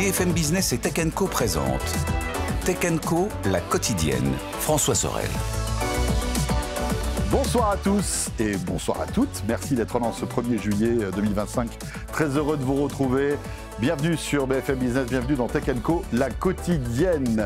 BFM Business et Tech Co présente Tech Co, la quotidienne. François Sorel. Bonsoir à tous et bonsoir à toutes. Merci d'être là en ce 1er juillet 2025. Très heureux de vous retrouver. Bienvenue sur BFM Business, bienvenue dans Tech Co, la quotidienne,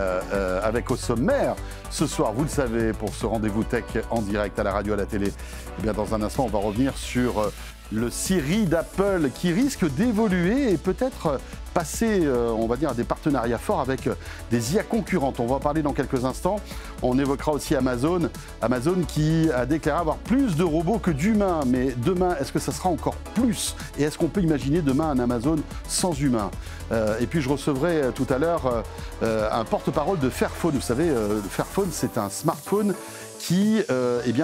avec au sommaire ce soir, vous le savez, pour ce rendez-vous tech en direct à la radio, à la télé. Et bien dans un instant, on va revenir sur le Siri d'Apple qui risque d'évoluer et peut-être passer, on va dire, à des partenariats forts avec des IA concurrentes. On va en parler dans quelques instants. On évoquera aussi Amazon qui a déclaré avoir plus de robots que d'humains. Mais demain, est-ce que ça sera encore plus? Et est-ce qu'on peut imaginer demain un Amazon sans humains? Et puis je recevrai tout à l'heure un porte-parole de Fairphone. Vous savez, Fairphone, c'est un smartphone qui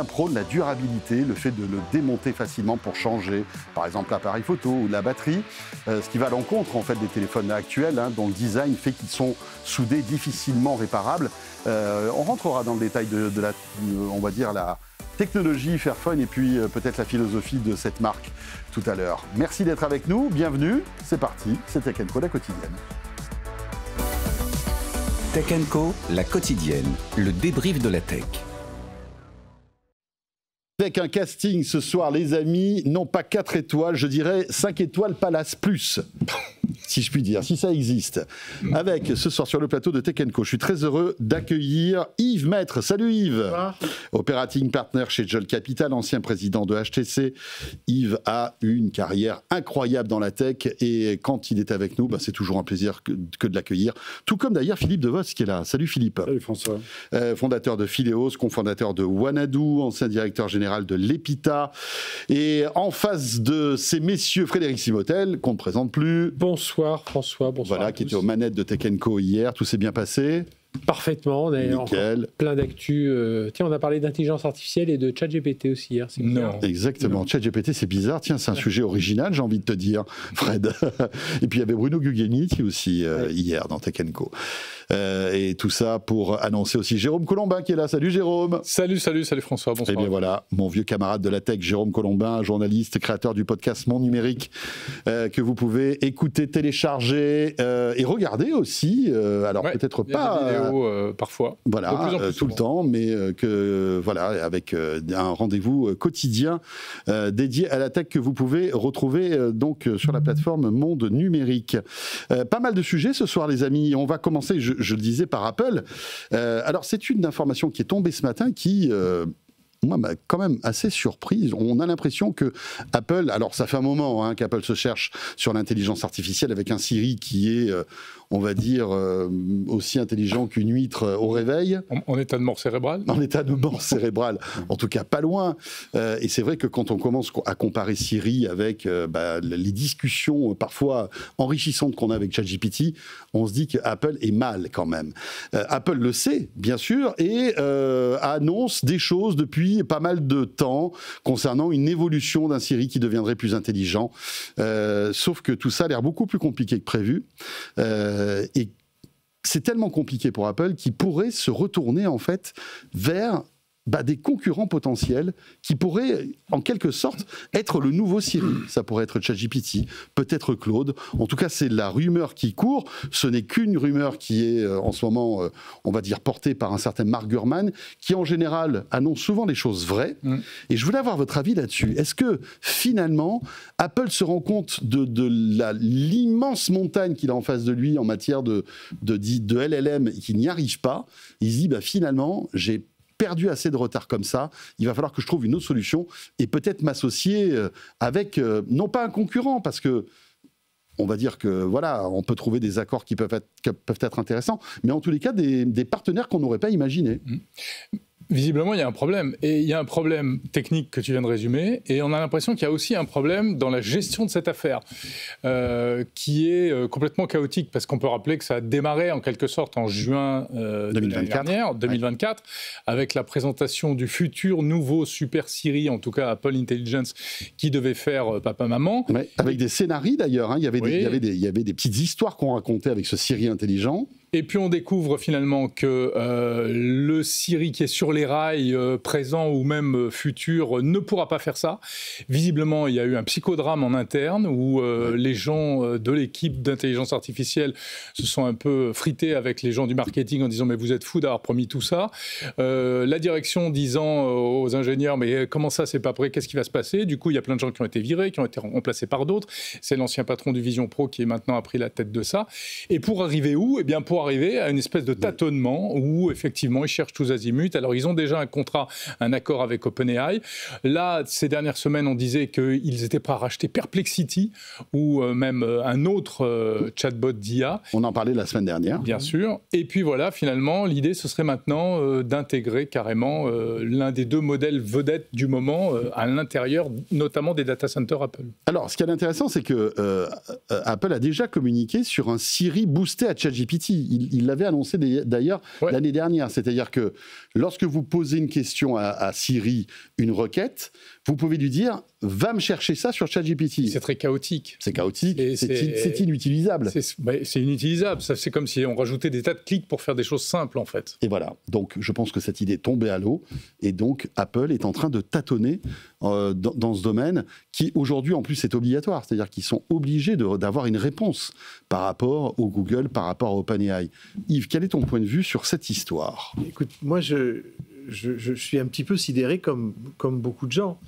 prône la durabilité, le fait de le démonter facilement pour changer, par exemple, l'appareil photo ou la batterie, ce qui va à l'encontre en fait des téléphones actuels, dont le design fait qu'ils sont soudés, difficilement réparables. On rentrera dans le détail de la, on va dire, la technologie Fairphone et puis peut-être la philosophie de cette marque tout à l'heure. Merci d'être avec nous, bienvenue, c'est parti, c'est Tech Co, la quotidienne. Tech Co, la quotidienne, le débrief de la tech. Avec un casting ce soir, les amis, non pas 4 étoiles, je dirais 5 étoiles Palace Plus, si je puis dire, si ça existe. Avec ce soir sur le plateau de Tech Co, je suis très heureux d'accueillir Yves Maître. Salut Yves. Bonsoir. Operating Partner chez Jolt Capital, ancien président de HTC. Yves a une carrière incroyable dans la tech et quand il est avec nous, c'est toujours un plaisir que de l'accueillir. Tout comme d'ailleurs Philippe Devos qui est là. Salut Philippe. Salut François. Fondateur de Phileos, cofondateur de Wanadoo, ancien directeur général de l'Epita. Et en face de ces messieurs, Frédéric Simotel, qu'on ne présente plus. Bonsoir François, bonsoir. Voilà, qui était aux manettes de Tech Co hier. Tout s'est bien passé? Parfaitement, d'ailleurs. Plein d'actu. Tiens, on a parlé d'intelligence artificielle et de ChatGPT aussi hier. Non. Exactement. ChatGPT, c'est bizarre. Tiens, c'est un sujet original, j'ai envie de te dire, Fred. Et puis il y avait Bruno Guglielminetti aussi hier dans Tech Co. Et tout ça pour annoncer aussi Jérôme Colombin qui est là. Salut Jérôme. Salut François, bonsoir. Et bien voilà, mon vieux camarade de la tech, Jérôme Colombin, journaliste, créateur du podcast Mon Numérique, que vous pouvez écouter, télécharger et regarder aussi. Alors peut-être pas... parfois. Voilà, tout le temps, mais avec un rendez-vous quotidien dédié à la tech que vous pouvez retrouver donc sur la plateforme Monde Numérique. Pas mal de sujets ce soir, les amis. On va commencer, je le disais, par Apple. Alors, c'est une information qui est tombée ce matin qui... moi, m'a quand même assez surprise. On a l'impression que Apple, alors ça fait un moment qu'Apple se cherche sur l'intelligence artificielle avec un Siri qui est, on va dire, aussi intelligent qu'une huître au réveil. En état de mort cérébrale. En état de mort cérébrale, en tout cas pas loin. Et c'est vrai que quand on commence à comparer Siri avec les discussions parfois enrichissantes qu'on a avec ChatGPT, on se dit qu'Apple est mal quand même. Apple le sait, bien sûr, et annonce des choses depuis pas mal de temps concernant une évolution d'un Siri qui deviendrait plus intelligent. Sauf que tout ça a l'air beaucoup plus compliqué que prévu. Et c'est tellement compliqué pour Apple qu'il pourrait se retourner en fait vers des concurrents potentiels qui pourraient, en quelque sorte, être le nouveau Siri. Ça pourrait être ChatGPT, peut-être Claude. En tout cas, c'est la rumeur qui court. Ce n'est qu'une rumeur qui est, en ce moment, on va dire, portée par un certain Mark Gurman, qui, en général, annonce souvent les choses vraies. Et je voulais avoir votre avis là-dessus. Est-ce que, finalement, Apple se rend compte de l'immense montagne qu'il a en face de lui en matière de LLM et qu'il n'y arrive pas? Il se dit, finalement, j'ai perdu assez de retard comme ça, il va falloir que je trouve une autre solution et peut-être m'associer avec, non pas un concurrent, parce que on va dire que voilà, on peut trouver des accords qui peuvent être intéressants, mais en tous les cas des partenaires qu'on n'aurait pas imaginés. Visiblement, il y a un problème. Et il y a un problème technique que tu viens de résumer, et on a l'impression qu'il y a aussi un problème dans la gestion de cette affaire, qui est complètement chaotique, parce qu'on peut rappeler que ça a démarré en quelque sorte en juin 2024, avec la présentation du futur nouveau Super Siri, en tout cas Apple Intelligence, qui devait faire papa-maman. Ouais, avec des scénarios d'ailleurs, il y avait des petites histoires qu'on racontait avec ce Siri intelligent. Et puis on découvre finalement que le Siri qui est sur les rails, présent ou même futur, ne pourra pas faire ça. Visiblement, il y a eu un psychodrame en interne où les gens de l'équipe d'intelligence artificielle se sont un peu frités avec les gens du marketing en disant « mais vous êtes fous d'avoir promis tout ça ». La direction disant aux ingénieurs « mais comment ça, c'est pas prêt, qu'est-ce qui va se passer ?» Du coup, il y a plein de gens qui ont été virés, qui ont été remplacés par d'autres. C'est l'ancien patron du Vision Pro qui est maintenant a pris la tête de ça. Et pour arriver où ? Eh bien, pour arriver à une espèce de tâtonnement où, effectivement, ils cherchent tous azimuts. Alors, ils ont déjà un contrat, un accord avec OpenAI. Là, ces dernières semaines, on disait qu'ils étaient prêts à racheter Perplexity ou même un autre chatbot d'IA. On en parlait la semaine dernière. Bien sûr. Et puis voilà, finalement, l'idée, ce serait maintenant d'intégrer carrément l'un des deux modèles vedettes du moment à l'intérieur, notamment des data centers Apple. Alors, ce qui est intéressant, c'est que Apple a déjà communiqué sur un Siri boosté à ChatGPT. Il l'avait annoncé d'ailleurs l'année dernière. C'est-à-dire que lorsque vous posez une question à Siri, une requête, vous pouvez lui dire « va me chercher ça sur ChatGPT ». C'est très chaotique. C'est chaotique, c'est inutilisable. C'est inutilisable. C'est comme si on rajoutait des tas de clics pour faire des choses simples, en fait. Et voilà. Donc, je pense que cette idée est tombée à l'eau. Et donc, Apple est en train de tâtonner dans ce domaine qui, aujourd'hui, en plus, est obligatoire. C'est-à-dire qu'ils sont obligés d'avoir une réponse par rapport au Google, par rapport à OpenAI. Yves, quel est ton point de vue sur cette histoire ? Écoute, moi, je suis un petit peu sidéré comme beaucoup de gens.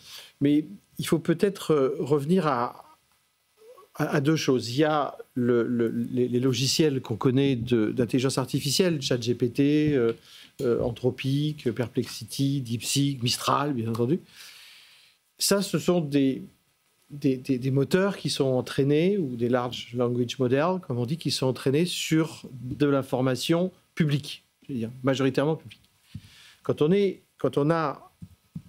Mais il faut peut-être revenir à deux choses. Il y a les logiciels qu'on connaît d'intelligence artificielle, ChatGPT, Anthropic, Perplexity, DeepSeek, Mistral, bien entendu. Ça, ce sont des moteurs qui sont entraînés, ou des large language models, comme on dit, qui sont entraînés sur de l'information publique, je veux dire, majoritairement publique. Quand on a,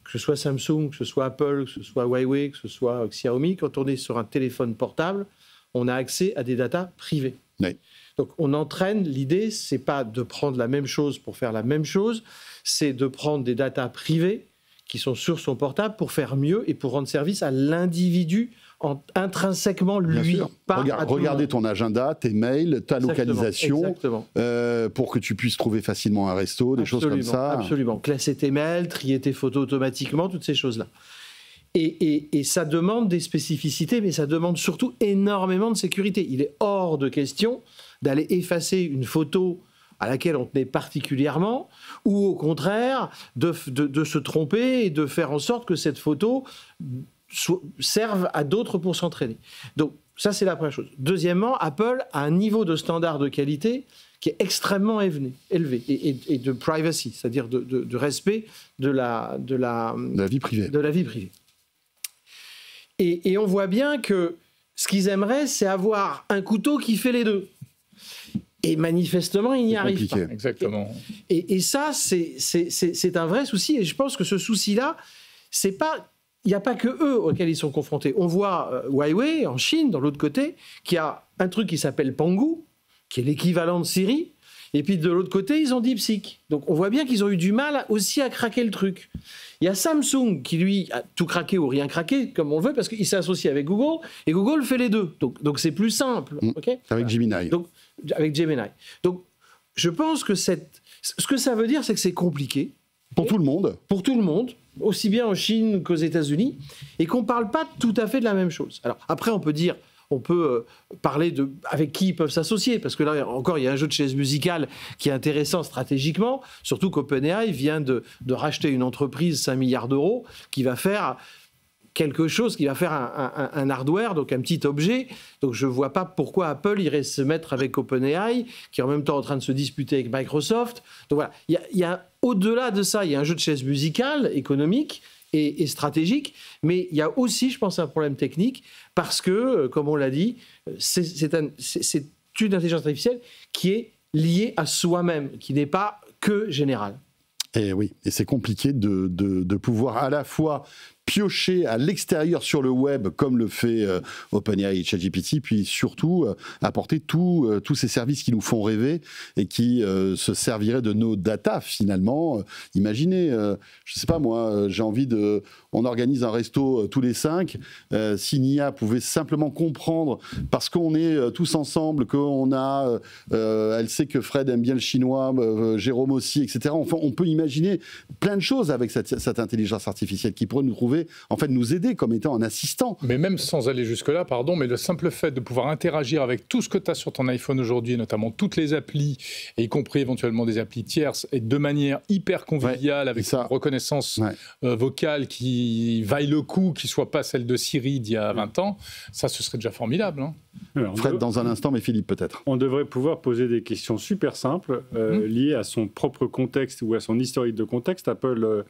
que ce soit Samsung, que ce soit Apple, que ce soit Huawei, que ce soit Xiaomi, quand on est sur un téléphone portable, on a accès à des datas privées. Oui. Donc on entraîne, l'idée, c'est pas de prendre la même chose pour faire la même chose, c'est de prendre des datas privées qui sont sur son portable pour faire mieux et pour rendre service à l'individu intrinsèquement lui. Regardez ton agenda, tes mails, ta localisation, pour que tu puisses trouver facilement un resto, des choses comme ça. Absolument. Classer tes mails, trier tes photos automatiquement, toutes ces choses-là. Et ça demande des spécificités, mais ça demande surtout énormément de sécurité. Il est hors de question d'aller effacer une photo à laquelle on tenait particulièrement, ou au contraire, de se tromper et de faire en sorte que cette photo serve à d'autres pour s'entraîner. Donc, ça, c'est la première chose. Deuxièmement, Apple a un niveau de standard de qualité qui est extrêmement élevé et de privacy, c'est-à-dire de respect de la vie privée. De la vie privée. Et on voit bien que ce qu'ils aimeraient, c'est avoir un couteau qui fait les deux. Et manifestement, ils n'y arrivent pas. Exactement. Et ça, c'est un vrai souci. Et je pense que ce souci-là, c'est pas... Il n'y a pas que eux auxquels ils sont confrontés. On voit Huawei, en Chine, dans l'autre côté, qui a un truc qui s'appelle Pangu, qui est l'équivalent de Siri. Et puis de l'autre côté, ils ont DeepSeek. Donc on voit bien qu'ils ont eu du mal aussi à craquer le truc. Il y a Samsung qui, lui, a tout craqué ou rien craqué, comme on le veut, parce qu'il s'est associé avec Google, et Google fait les deux. Donc c'est plus simple. Okay, avec Gemini. Donc, avec Gemini. Donc je pense que ce que ça veut dire, c'est que c'est compliqué. Pour tout le monde. Pour tout le monde, aussi bien en Chine qu'aux États-Unis, et qu'on ne parle pas tout à fait de la même chose. Alors après, on peut parler avec qui ils peuvent s'associer, parce que là encore, il y a un jeu de chaises musicales qui est intéressant stratégiquement, surtout qu'OpenAI vient de racheter une entreprise 5 milliards d'euros qui va faire quelque chose, qui va faire un hardware, donc un petit objet. Donc je ne vois pas pourquoi Apple irait se mettre avec OpenAI, qui est en même temps en train de se disputer avec Microsoft. Donc voilà, il y a au-delà de ça, il y a un jeu de chaises musicales, économique et stratégique, mais il y a aussi, je pense, un problème technique, parce que, comme on l'a dit, c'est une intelligence artificielle qui est liée à soi-même, qui n'est pas que générale. Et oui, et c'est compliqué de pouvoir à la fois piocher à l'extérieur sur le web, comme le fait OpenAI et ChatGPT, puis surtout apporter tous ces services qui nous font rêver et qui se serviraient de nos data finalement. Imaginez, je ne sais pas moi, j'ai envie de... On organise un resto tous les 5. Si Nia pouvait simplement comprendre, parce qu'on est tous ensemble, qu'on a... elle sait que Fred aime bien le chinois, Jérôme aussi, etc. Enfin, on peut imaginer plein de choses avec cette intelligence artificielle qui pourrait nous aider comme étant un assistant. Mais même sans aller jusque-là, pardon, mais le simple fait de pouvoir interagir avec tout ce que tu as sur ton iPhone aujourd'hui, notamment toutes les applis, et y compris éventuellement des applis tierces, et de manière hyper conviviale, avec une reconnaissance vocale qui vaille le coup, qui ne soit pas celle de Siri d'il y a 20 ans, ça, ce serait déjà formidable. Hein. Alors, Fred, dans un instant, mais Philippe peut-être. On devrait pouvoir poser des questions super simples, liées à son propre contexte ou à son historique de contexte. Apple...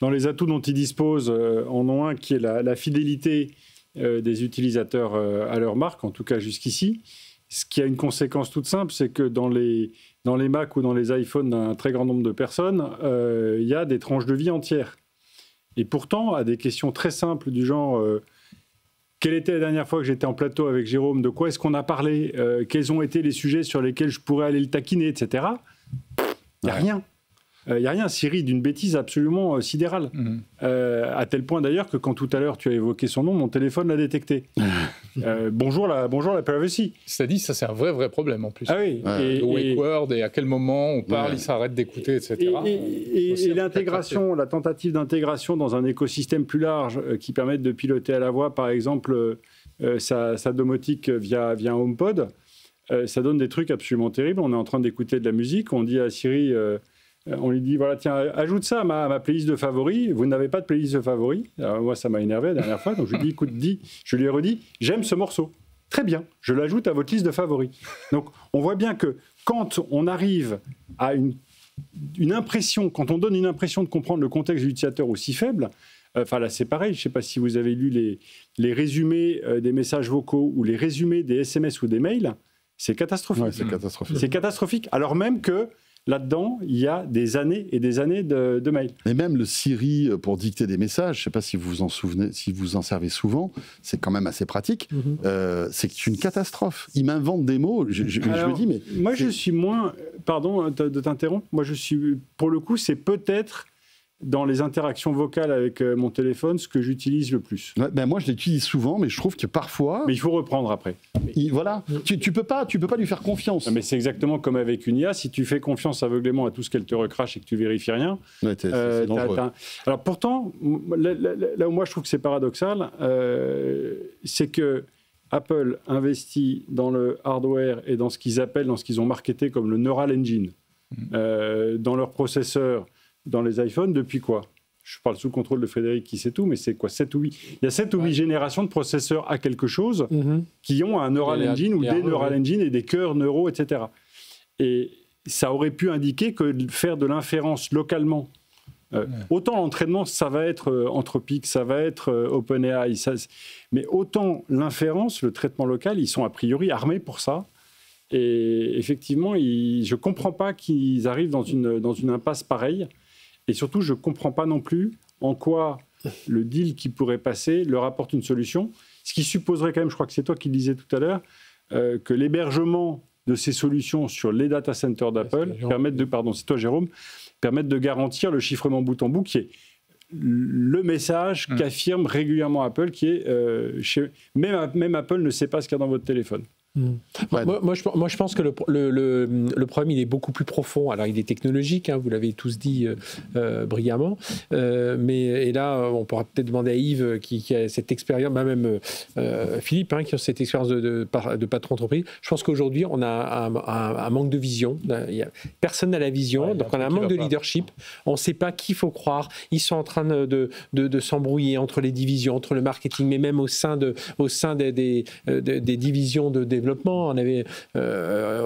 dans les atouts dont ils disposent, en ont un qui est la fidélité des utilisateurs à leur marque, en tout cas jusqu'ici. Ce qui a une conséquence toute simple, c'est que dans les Mac ou dans les iPhones d'un très grand nombre de personnes, il y a des tranches de vie entières. Et pourtant, à des questions très simples du genre quelle était la dernière fois que j'étais en plateau avec Jérôme, de quoi est-ce qu'on a parlé, quels ont été les sujets sur lesquels je pourrais aller le taquiner, etc. Il n'y a rien. Il n'y a rien, Siri, d'une bêtise absolument sidérale. À tel point d'ailleurs que quand tout à l'heure tu as évoqué son nom, mon téléphone l'a détecté. Bonjour la privacy. C'est-à-dire, ça c'est un vrai problème en plus. Ah oui. Le wake word, et à quel moment on parle, il s'arrête d'écouter, etc. Et l'intégration, la tentative d'intégration dans un écosystème plus large qui permette de piloter à la voix, par exemple, sa domotique via un HomePod, ça donne des trucs absolument terribles. On est en train d'écouter de la musique, on dit à Siri... on lui dit, voilà, tiens, ajoute ça à ma playlist de favoris. Vous n'avez pas de playlist de favoris. Alors, moi, ça m'a énervé la dernière fois. Donc, je lui ai dit, écoute, je lui ai redit, j'aime ce morceau. Très bien, je l'ajoute à votre liste de favoris. Donc, on voit bien que quand on arrive à une impression, quand on donne une impression de comprendre le contexte de l'utilisateur aussi faible, enfin là, c'est pareil. Je ne sais pas si vous avez lu les résumés des messages vocaux ou les résumés des SMS ou des mails. C'est catastrophique. Ouais, c'est catastrophique. C'est catastrophique, alors même que là-dedans, il y a des années et des années de mails. Et même le Siri pour dicter des messages, je ne sais pas si vous vous en souvenez, si vous en servez souvent, c'est quand même assez pratique. C'est une catastrophe. Il m'invente des mots. Je me dis, mais... Moi, je suis moins... Pardon de t'interrompre. Moi, je suis... Pour le coup, c'est peut-être... dans les interactions vocales avec mon téléphone, ce que j'utilise le plus. Ouais, ben moi, je l'utilise souvent, mais je trouve que parfois... Mais il faut reprendre après. Voilà, tu peux pas lui faire confiance. Non, mais c'est exactement comme avec une IA. Si tu fais confiance aveuglément à tout ce qu'elle te recrache et que tu vérifies rien... Ouais, c'est dangereux. Alors pourtant, là où moi je trouve que c'est paradoxal, c'est que Apple investit dans le hardware et dans ce qu'ils ont marketé comme le Neural Engine, dans leur processeur, dans les iPhones, depuis quoi? Je parle sous le contrôle de Frédéric qui sait tout, mais c'est quoi, 7 ou 8? Il y a 7 ou 8 générations de processeurs à quelque chose qui ont un Neural Engine ou des Neural Engine et des cœurs neuraux, etc. Et ça aurait pu indiquer que faire de l'inférence localement, autant l'entraînement, ça va être Anthropic, ça va être OpenAI, mais autant l'inférence, le traitement local, ils sont a priori armés pour ça. Et effectivement, je ne comprends pas qu'ils arrivent dans une impasse pareille. Et surtout, je ne comprends pas non plus en quoi le deal qui pourrait passer leur apporte une solution. Ce qui supposerait quand même, je crois que c'est toi qui le disais tout à l'heure, que l'hébergement de ces solutions sur les data centers d'Apple c'est toi Jérôme, permettent de garantir le chiffrement bout en bout qui est le message qu'affirme régulièrement Apple, qui est même Apple ne sait pas ce qu'il y a dans votre téléphone. Moi, je pense que le problème, il est beaucoup plus profond. Alors, il est technologique, hein, vous l'avez tous dit brillamment. Et là, on pourra peut-être demander à Yves, qui a cette expérience, même Philippe, hein, qui a cette expérience de patron d'entreprise. Je pense qu'aujourd'hui, on a un manque de vision. Personne n'a la vision, donc on a un manque de leadership. On ne sait pas qui il faut croire. Ils sont en train de s'embrouiller entre les divisions, entre le marketing, mais même au sein des divisions de développement.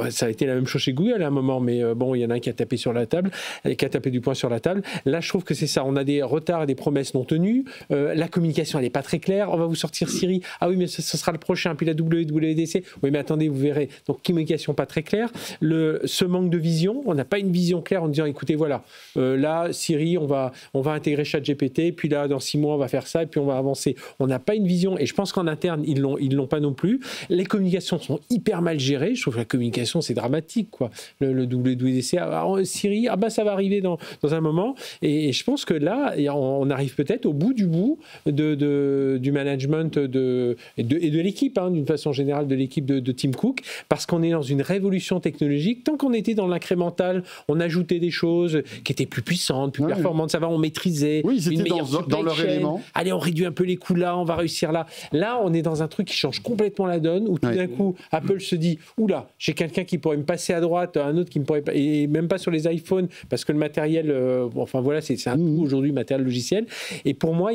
Ça a été la même chose chez Google à un moment, mais bon, il y en a un qui a tapé sur la table, qui a tapé du poing sur la table. Là, je trouve que c'est ça. On a des retards et des promesses non tenues. La communication, elle n'est pas très claire. On va vous sortir Siri. Ah oui, mais ce sera le prochain. Puis la WWDC. Oui, mais attendez, vous verrez. Donc, communication pas très claire. Ce manque de vision, on n'a pas une vision claire en disant, écoutez, voilà, là, Siri, on va intégrer ChatGPT, puis là, dans 6 mois, on va faire ça, et puis on va avancer. On n'a pas une vision, et je pense qu'en interne, ils l'ont pas non plus. Les communications sont hyper mal gérées. Je trouve que la communication, c'est dramatique, quoi. Le WWDC, Siri, ça va arriver dans un moment, et je pense que là, on arrive peut-être au bout du management et de l'équipe, hein, d'une façon générale, de l'équipe de Tim Cook, parce qu'on est dans une révolution technologique. Tant qu'on était dans l'incrémental, on ajoutait des choses qui étaient plus puissantes, plus performantes, ça va, on maîtrisait. Oui, ils étaient dans leur élément. Allez, on réduit un peu les coûts là, on va réussir là. Là, on est dans un truc qui change complètement la donne, où tout d'un coup, Apple se dit, oula, j'ai quelqu'un qui pourrait me passer à droite, un autre qui me pourrait... Et même pas sur les iPhones, parce que le matériel, enfin voilà, c'est un tout aujourd'hui, matériel logiciel. Et pour moi,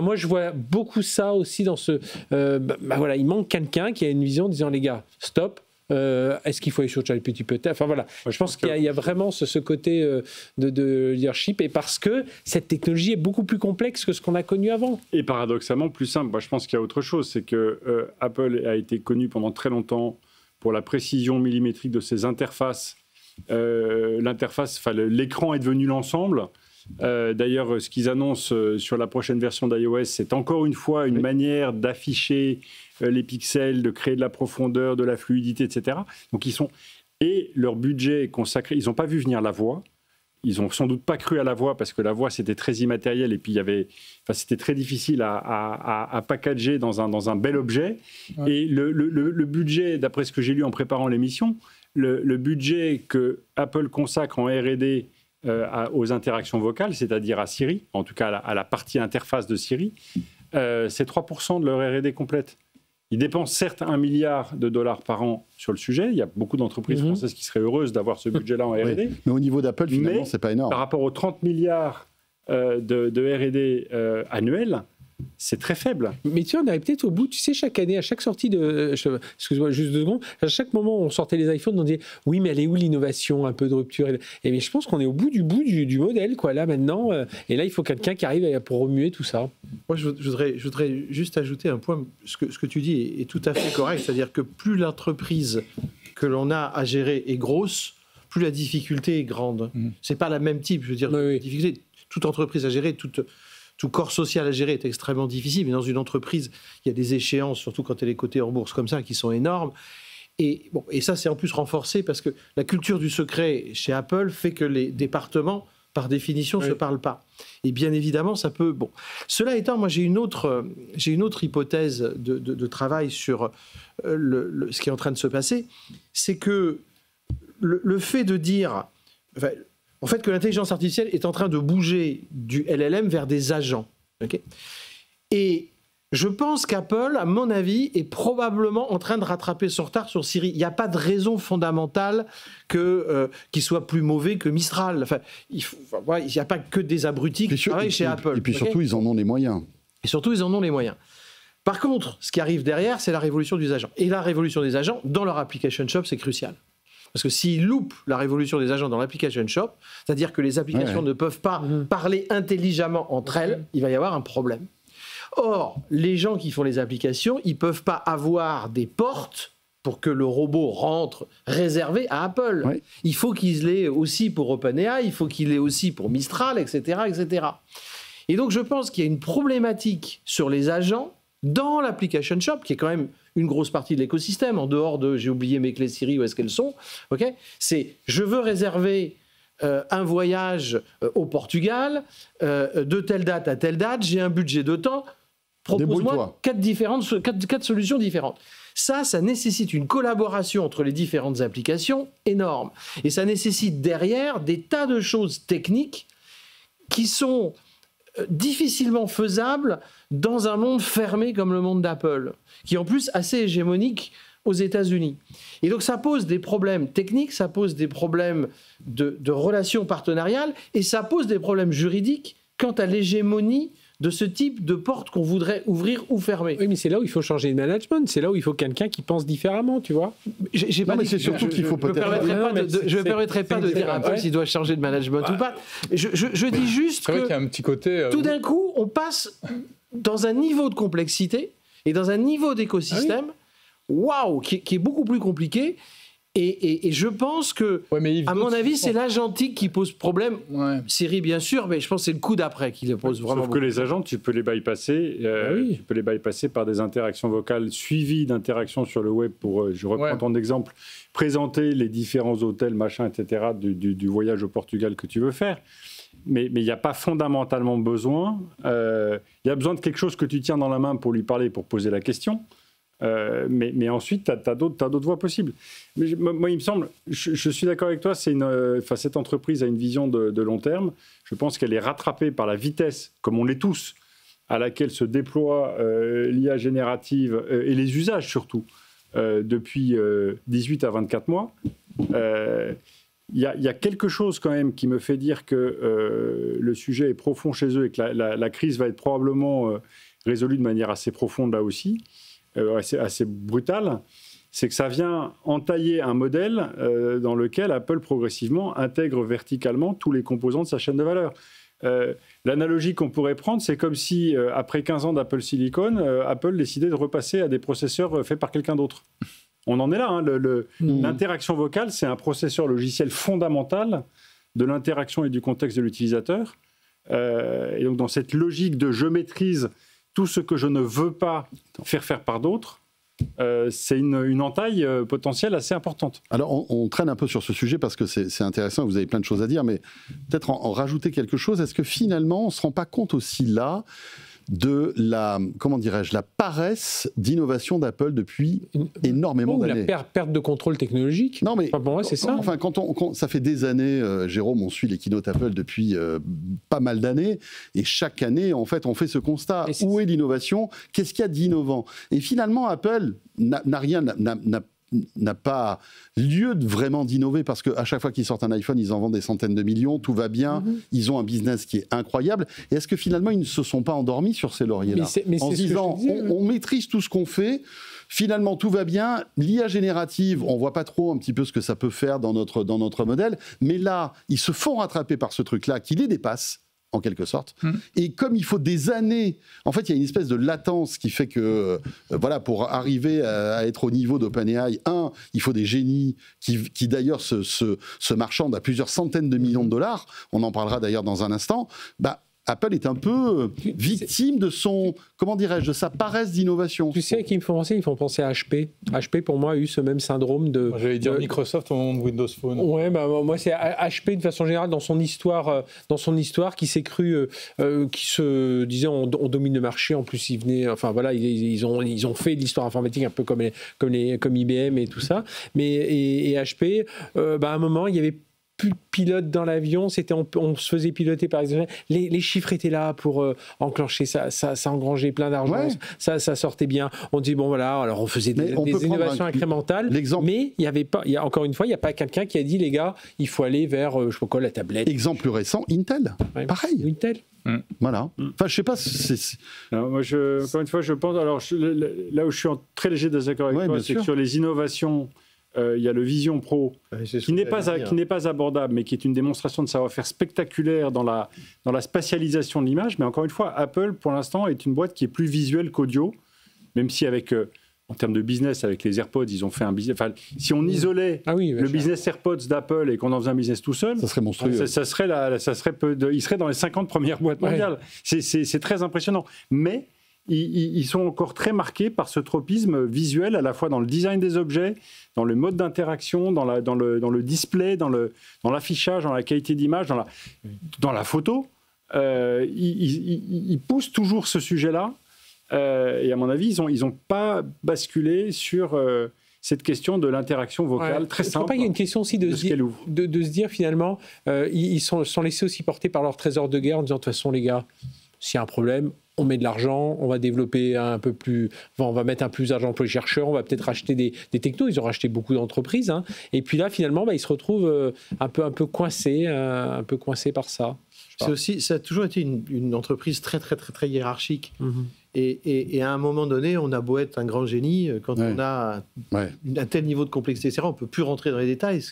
moi je vois beaucoup ça aussi dans ce... voilà, il manque quelqu'un qui a une vision disant, les gars, stop. Est-ce qu'il faut aller sur ChatGPT peut-être? Enfin voilà, je pense qu'il y a vraiment ce côté de leadership, et parce que cette technologie est beaucoup plus complexe que ce qu'on a connu avant. Et paradoxalement plus simple. Moi, je pense qu'il y a autre chose, c'est que Apple a été connu pendant très longtemps pour la précision millimétrique de ses interfaces. L'écran est devenu l'ensemble. D'ailleurs, ce qu'ils annoncent sur la prochaine version d'iOS, c'est encore une fois une manière d'afficher les pixels, de créer de la profondeur, de la fluidité, etc. Donc et leur budget est consacré. Ils n'ont pas vu venir la voix. Ils n'ont sans doute pas cru à la voix, parce que la voix, c'était très immatériel, et puis c'était très difficile à packager dans un bel objet. Ouais. Et le budget, d'après ce que j'ai lu en préparant l'émission, le budget que Apple consacre en R&D aux interactions vocales, c'est-à-dire à Siri, en tout cas à la partie interface de Siri, c'est 3% de leur R&D complète. Ils dépensent certes $1 milliard par an sur le sujet. Il y a beaucoup d'entreprises françaises qui seraient heureuses d'avoir ce budget-là en R&D. Oui. Mais au niveau d'Apple, finalement, c'est pas énorme. Par rapport aux 30 milliards de R&D annuels, c'est très faible. Mais tu vois, on arrive peut-être au bout. Tu sais, chaque année, à chaque sortie excuse-moi, juste 2 secondes. À chaque moment où on sortait les iPhones, on disait oui, mais elle est où l'innovation, un peu de rupture? Et mais je pense qu'on est au bout du modèle, quoi. Là maintenant, et là, il faut quelqu'un qui arrive pour remuer tout ça. Moi, je voudrais juste ajouter un point. Ce que tu dis est tout à fait correct. C'est-à-dire que plus l'entreprise que l'on a à gérer est grosse, plus la difficulté est grande. C'est pas la même type. Je veux dire, oui. difficulté. Toute entreprise à gérer, tout corps social à gérer est extrêmement difficile, mais dans une entreprise, il y a des échéances, surtout quand elle est cotée en bourse comme ça, qui sont énormes. Et ça, c'est en plus renforcé parce que la culture du secret chez Apple fait que les départements, par définition, ne se parlent pas. Et bien évidemment, ça peut... Bon. Cela étant, moi, j'ai une autre hypothèse de travail sur ce qui est en train de se passer, c'est que le fait de dire... En fait, que l'intelligence artificielle est en train de bouger du LLM vers des agents. Okay, et je pense qu'Apple, à mon avis, est probablement en train de rattraper son retard sur Siri. Il n'y a pas de raison fondamentale qu'il soit plus mauvais que Mistral. Enfin, il n'y a pas que des abrutis qui travaillent chez Apple. Et puis surtout, ils en ont les moyens. Par contre, ce qui arrive derrière, c'est la révolution des agents. Et la révolution des agents, dans leur application shop, c'est crucial. Parce que s'ils loupent la révolution des agents dans l'application shop, c'est-à-dire que les applications ne peuvent pas parler intelligemment entre elles, il va y avoir un problème. Or, les gens qui font les applications, ils ne peuvent pas avoir des portes pour que le robot rentre réservé à Apple. Oui. Il faut qu'il l'ait aussi pour OpenAI, il faut qu'il l'ait aussi pour Mistral, etc., etc. Et donc, je pense qu'il y a une problématique sur les agents dans l'application shop, qui est quand même une grosse partie de l'écosystème, en dehors de « j'ai oublié mes clés Siri, où est-ce qu'elles sont ?» C'est « je veux réserver un voyage au Portugal, de telle date à telle date, j'ai un budget de temps, propose-moi 4 solutions différentes. » Ça nécessite une collaboration entre les différentes applications énorme. Et ça nécessite derrière des tas de choses techniques qui sont difficilement faisables dans un monde fermé comme le monde d'Apple, qui est en plus assez hégémonique aux États-Unis. Et donc ça pose des problèmes techniques, ça pose des problèmes de relations partenariales, et ça pose des problèmes juridiques quant à l'hégémonie de ce type de porte qu'on voudrait ouvrir ou fermer. Oui, mais c'est là où il faut changer de management. C'est là où il faut quelqu'un qui pense différemment, tu vois. Non, mais c'est surtout qu'il faut peut-être... Je ne me permettrai pas de dire à Apple s'il doit changer de management ou pas. Je dis juste c'est vrai qu'il y a un petit côté... tout d'un coup, on passe dans un niveau de complexité et dans un niveau d'écosystème qui est beaucoup plus compliqué. Et je pense que, à mon avis, c'est l'agentique qui pose problème. Siri, bien sûr, mais je pense que c'est le coup d'après qui le pose vraiment. Sauf que les agents, tu peux les bypasser. Tu peux les bypasser par des interactions vocales suivies d'interactions sur le web pour, je reprends ton exemple, présenter les différents hôtels, machin, etc., du voyage au Portugal que tu veux faire. Mais il n'y a pas fondamentalement besoin. Il y a besoin de quelque chose que tu tiens dans la main pour lui parler, pour poser la question. Mais ensuite, tu as d'autres voies possibles. Mais moi, il me semble, je suis d'accord avec toi, cette entreprise a une vision de long terme. Je pense qu'elle est rattrapée par la vitesse, comme on l'est tous, à laquelle se déploie l'IA générative et les usages surtout, depuis 18 à 24 mois. Il y a quelque chose quand même qui me fait dire que le sujet est profond chez eux et que la crise va être probablement résolue de manière assez profonde là aussi. Assez brutal, c'est que ça vient entailler un modèle dans lequel Apple progressivement intègre verticalement tous les composants de sa chaîne de valeur. L'analogie qu'on pourrait prendre, c'est comme si après 15 ans d'Apple Silicon, Apple décidait de repasser à des processeurs faits par quelqu'un d'autre. On en est là, hein, l'interaction vocale, c'est un processeur logiciel fondamental de l'interaction et du contexte de l'utilisateur. Et donc dans cette logique de je maîtrise tout ce que je ne veux pas faire par d'autres, c'est une entaille potentielle assez importante. Alors, on traîne un peu sur ce sujet parce que c'est intéressant, vous avez plein de choses à dire, mais peut-être en rajouter quelque chose. Est-ce que finalement, on ne se rend pas compte aussi là de la paresse d'innovation d'Apple depuis énormément d'années. La perte de contrôle technologique. Non, mais pour moi, c'est ça. Enfin, ça fait des années, Jérôme, on suit les keynotes Apple depuis pas mal d'années, et chaque année, en fait, on fait ce constat. Où est l'innovation ? Qu'est-ce qu'il y a d'innovant ? Et finalement, Apple n'a pas lieu vraiment d'innover parce qu'à chaque fois qu'ils sortent un iPhone, ils en vendent des centaines de millions, tout va bien, ils ont un business qui est incroyable. Et est-ce que finalement, ils ne se sont pas endormis sur ces lauriers-là en se disant, on maîtrise tout ce qu'on fait, finalement, tout va bien, l'IA générative, on ne voit pas trop un petit peu ce que ça peut faire dans notre modèle, mais là, ils se font rattraper par ce truc-là qui les dépasse, en quelque sorte. Et comme il faut des années, en fait, il y a une espèce de latence qui fait que, pour arriver à être au niveau d'OpenAI, il faut des génies qui d'ailleurs se marchandent à plusieurs centaines de millions de dollars. On en parlera d'ailleurs dans un instant. Apple est un peu victime de de sa paresse d'innovation. Tu sais à qui ils font penser à HP. HP, pour moi, a eu ce même syndrome de... Moi, j'allais dire Microsoft au moment de Windows Phone. Ouais, moi, c'est HP, de façon générale, dans son histoire qui s'est cru... qui se disait, on domine le marché. En plus, ils ont fait de l'histoire informatique un peu comme IBM et tout ça. Mais HP, à un moment, il y avait plus de pilote dans l'avion, on se faisait piloter par exemple. Les chiffres étaient là pour enclencher ça engrangeait plein d'argent, ça sortait bien. On dit alors on faisait des innovations incrémentales, mais il y avait pas, encore une fois, il n'y a pas quelqu'un qui a dit les gars, il faut aller vers la tablette. Exemple plus récent, Intel. Pareil. Intel. Voilà. Enfin, je sais pas. Moi, encore une fois, je pense. Alors, là où je suis en très léger désaccord avec toi, c'est que sur les innovations. Il y a le Vision Pro, qui n'est pas abordable, mais qui est une démonstration de savoir-faire spectaculaire dans la spatialisation de l'image. Mais encore une fois, Apple, pour l'instant, est une boîte qui est plus visuelle qu'audio, même si en termes de business, avec les AirPods, ils ont fait un business... Enfin, si on isolait le business AirPods d'Apple et qu'on en faisait un business tout seul, ça serait monstrueux. Il serait dans les 50 premières boîtes mondiales. C'est très impressionnant. Mais... Ils sont encore très marqués par ce tropisme visuel, à la fois dans le design des objets, dans le mode d'interaction, dans le display, dans l'affichage, dans la qualité d'image, dans la photo. Ils poussent toujours ce sujet-là. Et à mon avis, ils n'ont pas basculé sur cette question de l'interaction vocale très simple. Il y a une question aussi de se dire finalement, ils sont laissés aussi porter par leur trésor de guerre en disant de toute façon les gars, s'il y a un problème, on met de l'argent, on va développer un peu plus... on va mettre un plus d'argent pour les chercheurs, on va peut-être racheter des technos. Ils ont racheté beaucoup d'entreprises. Et puis là, finalement, ils se retrouvent un peu coincés par ça. C'est aussi, ça a toujours été une entreprise très, très, très, très hiérarchique. Et à un moment donné, on a beau être un grand génie, quand on a un tel niveau de complexité, etc., on ne peut plus rentrer dans les détails.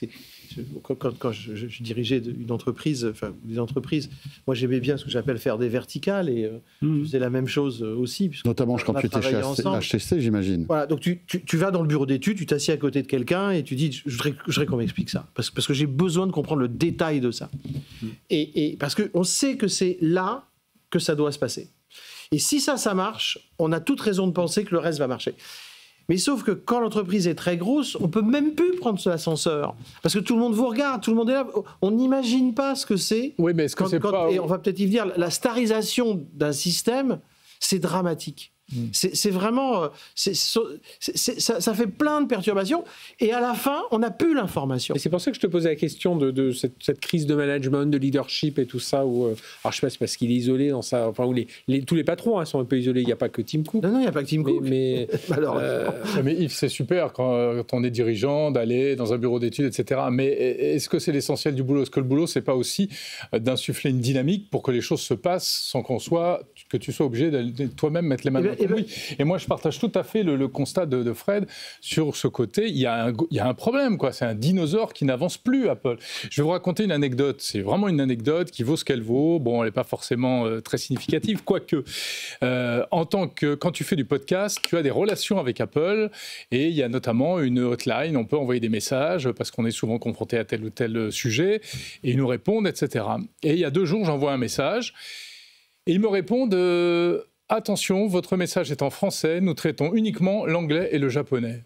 Quand je dirigeais une entreprise, enfin des entreprises, moi j'aimais bien ce que j'appelle faire des verticales, et je faisais la même chose aussi. Notamment quand tu étais chez HTC, j'imagine. Voilà, donc tu vas dans le bureau d'études, tu t'assieds à côté de quelqu'un et tu dis je voudrais qu'on m'explique ça, parce que j'ai besoin de comprendre le détail de ça. Et parce qu'on sait que c'est là que ça doit se passer. Et si ça marche, on a toute raison de penser que le reste va marcher. Mais sauf que quand l'entreprise est très grosse, on ne peut même plus prendre l'ascenseur. Parce que tout le monde vous regarde, tout le monde est là. On n'imagine pas ce que c'est. Oui, mais est-ce que c'est pas... Et on va peut-être y venir. La starisation d'un système, c'est dramatique. C'est vraiment... ça fait plein de perturbations. Et à la fin, on n'a plus l'information. Et c'est pour ça que je te posais la question de cette crise de management, de leadership et tout ça. Alors, je ne sais pas, c'est parce qu'il est isolé dans ça. Enfin, où tous les patrons sont un peu isolés. Il n'y a pas que Tim Cook. Non, il n'y a pas que Tim Cook. Mais Yves, c'est super quand on est dirigeant d'aller dans un bureau d'études, etc. Mais est-ce que c'est l'essentiel du boulot ? Est-ce que le boulot, ce n'est pas aussi d'insuffler une dynamique pour que les choses se passent sans que tu sois obligé de toi-même mettre les mains dans le cambouis ? Et moi, je partage tout à fait le constat de Fred sur ce côté. Il y a un problème, quoi. C'est un dinosaure qui n'avance plus, Apple. Je vais vous raconter une anecdote. C'est vraiment une anecdote qui vaut ce qu'elle vaut. Bon, elle n'est pas forcément très significative, quoique. Quand tu fais du podcast, tu as des relations avec Apple et il y a notamment une hotline. On peut envoyer des messages parce qu'on est souvent confronté à tel ou tel sujet et ils nous répondent, etc. Et il y a 2 jours, j'envoie un message et ils me répondent attention, votre message est en français, nous traitons uniquement l'anglais et le japonais.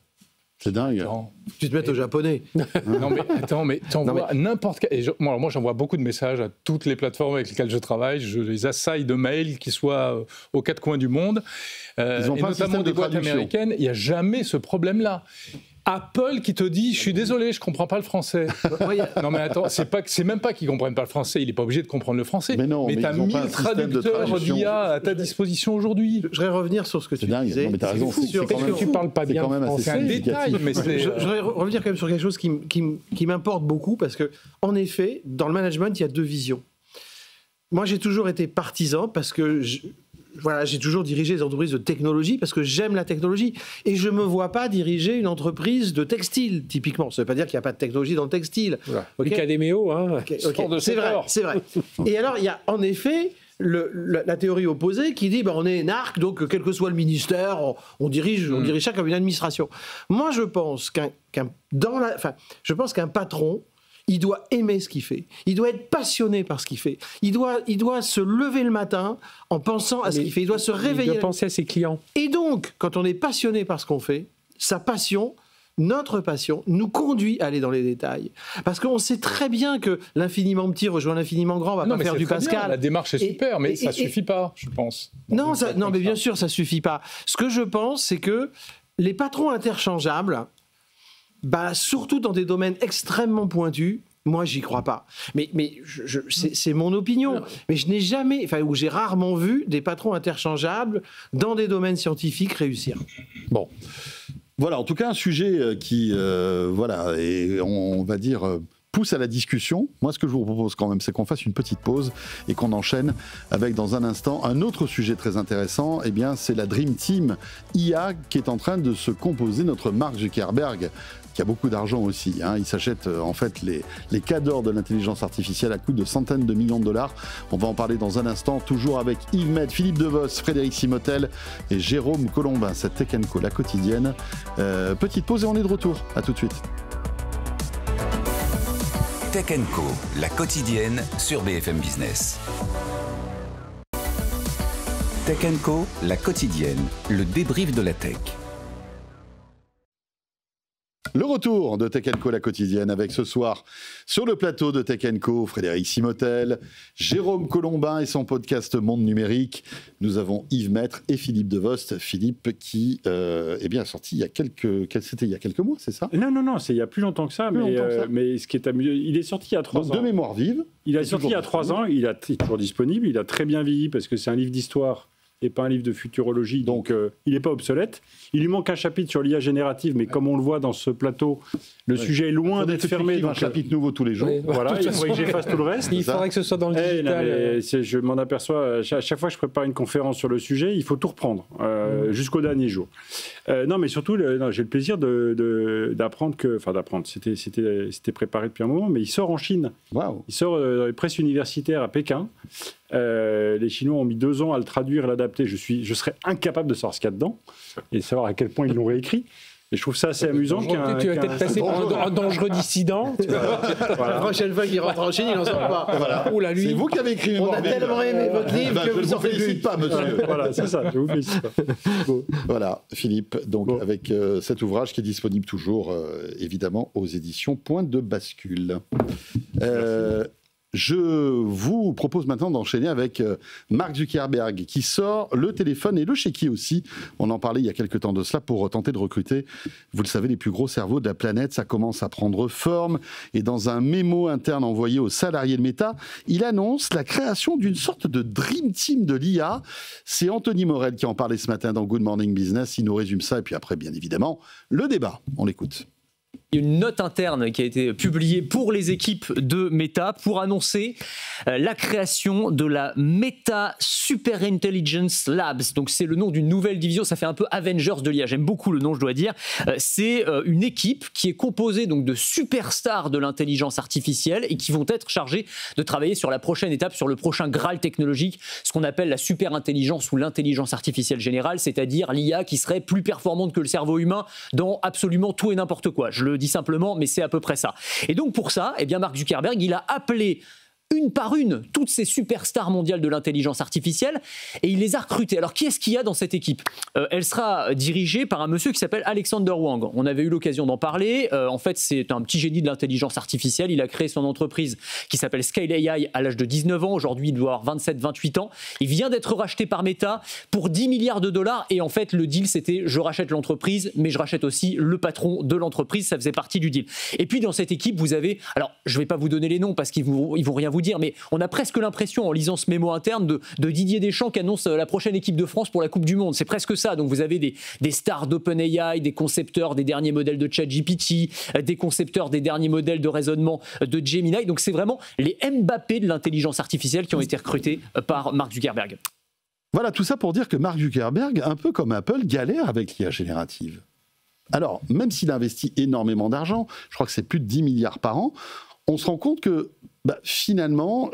C'est dingue. Attends, tu te mets au japonais. Non mais attends, mais tu envoies n'importe quel... Moi j'envoie beaucoup de messages à toutes les plateformes avec lesquelles je travaille, je les assaille de mails qui soient aux 4 coins du monde, Ils ont et pas notamment des boîtes américaines, il n'y a jamais ce problème-là. Apple qui te dit « Je suis désolé, je ne comprends pas le français ». Non mais attends, c'est même pas qu'ils ne comprennent pas le français, il n'est pas obligé de comprendre le français. Mais tu as 1000 traducteurs d'IA à ta disposition aujourd'hui. Je voudrais revenir sur ce que tu disais. Mais tu as raison, parce que tu ne parles pas bien français. C'est un détail, mais je voudrais revenir quand même sur quelque chose qui m'importe beaucoup, parce que, en effet, dans le management, il y a 2 visions. Moi, j'ai toujours été partisan parce que... j'ai toujours dirigé des entreprises de technologie parce que j'aime la technologie. Et je ne me vois pas diriger une entreprise de textile, typiquement. Ça ne veut pas dire qu'il n'y a pas de technologie dans le textile. Voilà. L'Académéo, hein. C'est vrai. Et alors, il y a en effet la théorie opposée qui dit on est énarque, donc quel que soit le ministère, on dirige ça comme une administration. Moi, je pense qu'un patron, il doit aimer ce qu'il fait. Il doit être passionné par ce qu'il fait. Il doit se lever le matin en pensant à ce qu'il fait. Il doit se réveiller. Il doit penser à ses clients. Et donc, quand on est passionné par ce qu'on fait, notre passion nous conduit à aller dans les détails. Parce qu'on sait très bien que l'infiniment petit rejoint l'infiniment grand, on va pas faire du Pascal. Bien, la démarche est super, mais ça suffit pas, je pense. Non, mais bien sûr, ça suffit pas. Ce que je pense, c'est que les patrons interchangeables, surtout dans des domaines extrêmement pointus, moi, j'y crois pas. Mais c'est mon opinion. Mais je n'ai jamais, ou j'ai rarement vu des patrons interchangeables dans des domaines scientifiques réussir. Bon. Voilà, en tout cas, un sujet qui, et on va dire, pousse à la discussion. Moi, ce que je vous propose quand même, c'est qu'on fasse une petite pause et qu'on enchaîne avec, dans un instant, un autre sujet très intéressant. Eh bien, c'est la Dream Team IA qui est en train de se composer, notre Mark Zuckerberg, qui a beaucoup d'argent aussi. Il s'achète en fait les cadors de l'intelligence artificielle à coût de centaines de millions de dollars. On va en parler dans un instant, toujours avec Yves Met, Philippe Devos, Frédéric Simotel et Jérôme Colombin. C'est Tech & Co, la quotidienne. Petite pause et on est de retour. À tout de suite. Tech & Co, la quotidienne sur BFM Business. Tech & Co, la quotidienne, le débrief de la tech. Le retour de Tech & Co, la quotidienne, avec ce soir, sur le plateau de Tech & Co, Frédéric Simotel, Jérôme Colombin et son podcast Monde Numérique. Nous avons Yves Maître et Philippe Devost. Philippe qui a sorti il y a quelques mois, c'est ça ? Non, c'est il y a plus longtemps que ça. Mais ce qui est amusant, il est sorti il y a 3 ans. De mémoire vive. Il est sorti il y a 3 ans, il est toujours disponible, il a très bien vieilli parce que c'est un livre d'histoire et pas un livre de futurologie. Donc, il n'est pas obsolète. Il lui manque un chapitre sur l'IA générative, mais comme on le voit dans ce plateau, le sujet est loin d'être fermé. Donc, un chapitre nouveau tous les jours. Oui, voilà, il faudrait que j'efface tout le reste. Il faudrait que ce soit dans le digital. Je m'en aperçois, à chaque fois que je prépare une conférence sur le sujet, il faut tout reprendre, jusqu'au dernier jour. Non, mais surtout, j'ai le plaisir d'apprendre que... Enfin, d'apprendre, c'était préparé depuis un moment, mais il sort en Chine. Wow. Il sort dans les presses universitaires à Pékin. Les Chinois ont mis 2 ans à le traduire, l'adapter. Je serais incapable de savoir ce qu'il y a dedans et de savoir à quel point ils l'ont réécrit. Et je trouve ça assez amusant. Tu vas peut-être passer pour un dangereux dissident. La prochaine fois qu'il rentre en Chine, il n'en sort pas. Voilà. Oh là, lui. C'est vous qui avez écrit On a Mémoire tellement aimé votre livre que je ne vous en vous faites félicite plus. pas, monsieur. Voilà, c'est ça, je vous félicite pas. Bon. Voilà, Philippe, donc Bon. avec cet ouvrage qui est disponible toujours, évidemment, aux éditions Point de Bascule. Je vous propose maintenant d'enchaîner avec Mark Zuckerberg qui sort le téléphone et le chéquier aussi. On en parlait il y a quelques temps de cela pour tenter de recruter, vous le savez, les plus gros cerveaux de la planète. Ça commence à prendre forme et dans un mémo interne envoyé aux salariés de Meta, il annonce la création d'une sorte de Dream Team de l'IA. C'est Anthony Morel qui en parlait ce matin dans Good Morning Business. Il nous résume ça et puis après, bien évidemment, le débat. On l'écoute. Il y a une note interne qui a été publiée pour les équipes de Meta pour annoncer la création de la Meta Super Intelligence Labs. Donc c'est le nom d'une nouvelle division, ça fait un peu Avengers de l'IA. J'aime beaucoup le nom, je dois dire. C'est une équipe qui est composée donc de superstars de l'intelligence artificielle et qui vont être chargés de travailler sur la prochaine étape, sur le prochain Graal technologique, ce qu'on appelle la super intelligence ou l'intelligence artificielle générale, c'est-à-dire l'IA qui serait plus performante que le cerveau humain dans absolument tout et n'importe quoi. Je le dis simplement, mais c'est à peu près ça. Et donc pour ça, eh bien Mark Zuckerberg, il a appelé une par une toutes ces superstars mondiales de l'intelligence artificielle et il les a recrutées. Alors qui est-ce qu'il y a dans cette équipe ? Elle sera dirigée par un monsieur qui s'appelle Alexander Wang. On avait eu l'occasion d'en parler. En fait, c'est un petit génie de l'intelligence artificielle. Il a créé son entreprise qui s'appelle Scale AI à l'âge de 19 ans. Aujourd'hui, il doit avoir 27-28 ans. Il vient d'être racheté par Meta pour 10 milliards de dollars et en fait, le deal, c'était je rachète l'entreprise, mais je rachète aussi le patron de l'entreprise. Ça faisait partie du deal. Et puis, dans cette équipe, vous avez... Alors, je ne vais pas vous donner les noms parce qu'ils vont rien vous dire, mais on a presque l'impression, en lisant ce mémo interne, de Didier Deschamps qui annonce la prochaine équipe de France pour la Coupe du Monde. C'est presque ça. Donc vous avez des stars d'OpenAI, des concepteurs des derniers modèles de ChatGPT, des concepteurs des derniers modèles de raisonnement de Gemini. Donc c'est vraiment les Mbappé de l'intelligence artificielle qui ont été recrutés par Mark Zuckerberg. Voilà, tout ça pour dire que Mark Zuckerberg, un peu comme Apple, galère avec l'IA générative. Alors, même s'il investit énormément d'argent, je crois que c'est plus de 10 milliards par an, on se rend compte que finalement,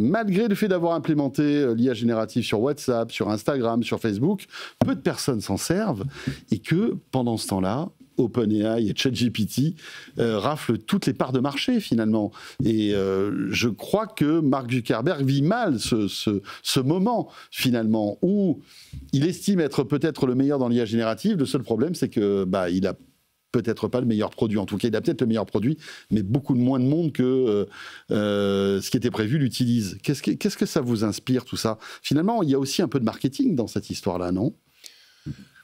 malgré le fait d'avoir implémenté l'IA générative sur WhatsApp, sur Instagram, sur Facebook, peu de personnes s'en servent et que pendant ce temps-là, OpenAI et ChatGPT raflent toutes les parts de marché finalement. Et je crois que Mark Zuckerberg vit mal ce moment finalement où il estime être peut-être le meilleur dans l'IA générative. Le seul problème, c'est que il a peut-être pas le meilleur produit. En tout cas, il a peut-être le meilleur produit, mais beaucoup moins de monde que ce qui était prévu l'utilise. Qu'est-ce que ça vous inspire, tout ça ? Finalement, il y a aussi un peu de marketing dans cette histoire-là, non ?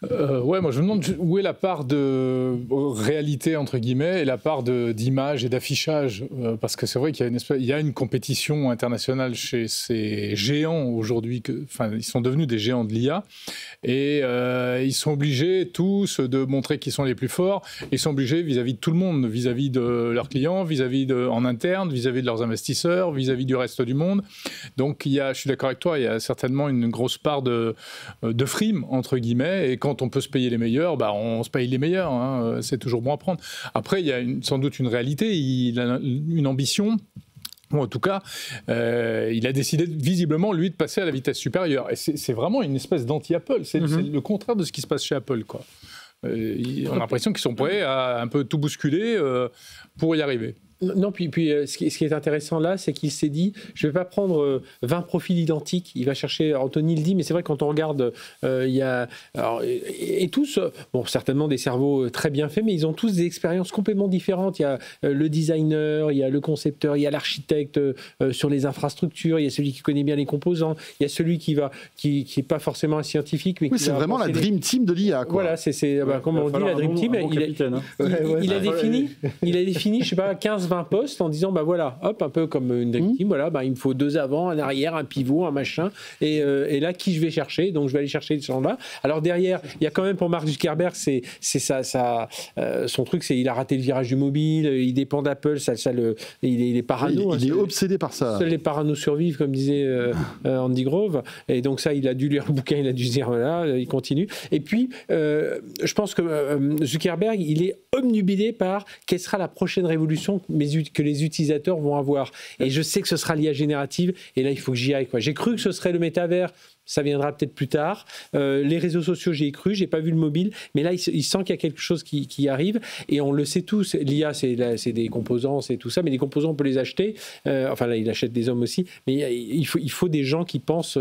Ouais, moi je me demande où est la part de réalité entre guillemets et la part d'image et d'affichage, parce que c'est vrai qu'il y a une compétition internationale chez ces géants aujourd'hui, ils sont devenus des géants de l'IA et ils sont obligés tous de montrer qu'ils sont les plus forts. Ils sont obligés vis-à-vis de tout le monde, vis-à-vis de leurs clients, en interne, vis-à-vis de leurs investisseurs, vis-à-vis du reste du monde. Donc je suis d'accord avec toi, il y a certainement une grosse part de frime entre guillemets, et quand on peut se payer les meilleurs, on se paye les meilleurs, hein, c'est toujours bon à prendre. Après, il y a sans doute une réalité, il a une ambition, ou en tout cas, il a décidé visiblement, lui, de passer à la vitesse supérieure. Et c'est vraiment une espèce d'anti-Apple, c'est le contraire de ce qui se passe chez Apple, quoi. On a l'impression qu'ils sont prêts à un peu tout bousculer pour y arriver. Non, puis ce qui est intéressant là, c'est qu'il s'est dit, je ne vais pas prendre 20 profils identiques. Il va chercher, Anthony le dit, mais c'est vrai que quand on regarde, il y a... Alors, et tous, certainement des cerveaux très bien faits, mais ils ont tous des expériences complètement différentes. Il y a le designer, il y a le concepteur, il y a l'architecte sur les infrastructures, il y a celui qui connaît bien les composants, il y a celui qui n'est pas forcément un scientifique, mais qui c'est vraiment la Dream Team de l'IA, quoi. Voilà, comme on dit, la Dream Team. Il a défini, je ne sais pas, 15 20 postes en disant, bah voilà, hop, un peu comme une dream team, voilà, bah, il me faut 2 avant, un arrière, un pivot, un machin, et là, qui je vais chercher? Donc, je vais aller chercher ces gens-là. Alors, derrière, il y a quand même pour Mark Zuckerberg, c'est son truc, c'est il a raté le virage du mobile, il dépend d'Apple, il est parano. Il est obsédé par ça. Seuls les paranos survivent, comme disait Andy Grove. Et donc ça, il a dû lire le bouquin, il a dû se dire, voilà, il continue. Et puis, je pense que Zuckerberg, il est obnubilé par quelle sera la prochaine révolution que les utilisateurs vont avoir. Et je sais que ce sera l'IA générative, et là, il faut que j'y aille, quoi. J'ai cru que ce serait le métavers. Ça viendra peut-être plus tard. Les réseaux sociaux, j'y ai cru, j'ai pas vu le mobile, mais là, il sent qu'il y a quelque chose qui arrive, et on le sait tous. L'IA, c'est des composants, c'est tout ça, mais les composants, on peut les acheter. Enfin, là, il achète des hommes aussi, mais il faut des gens qui pensent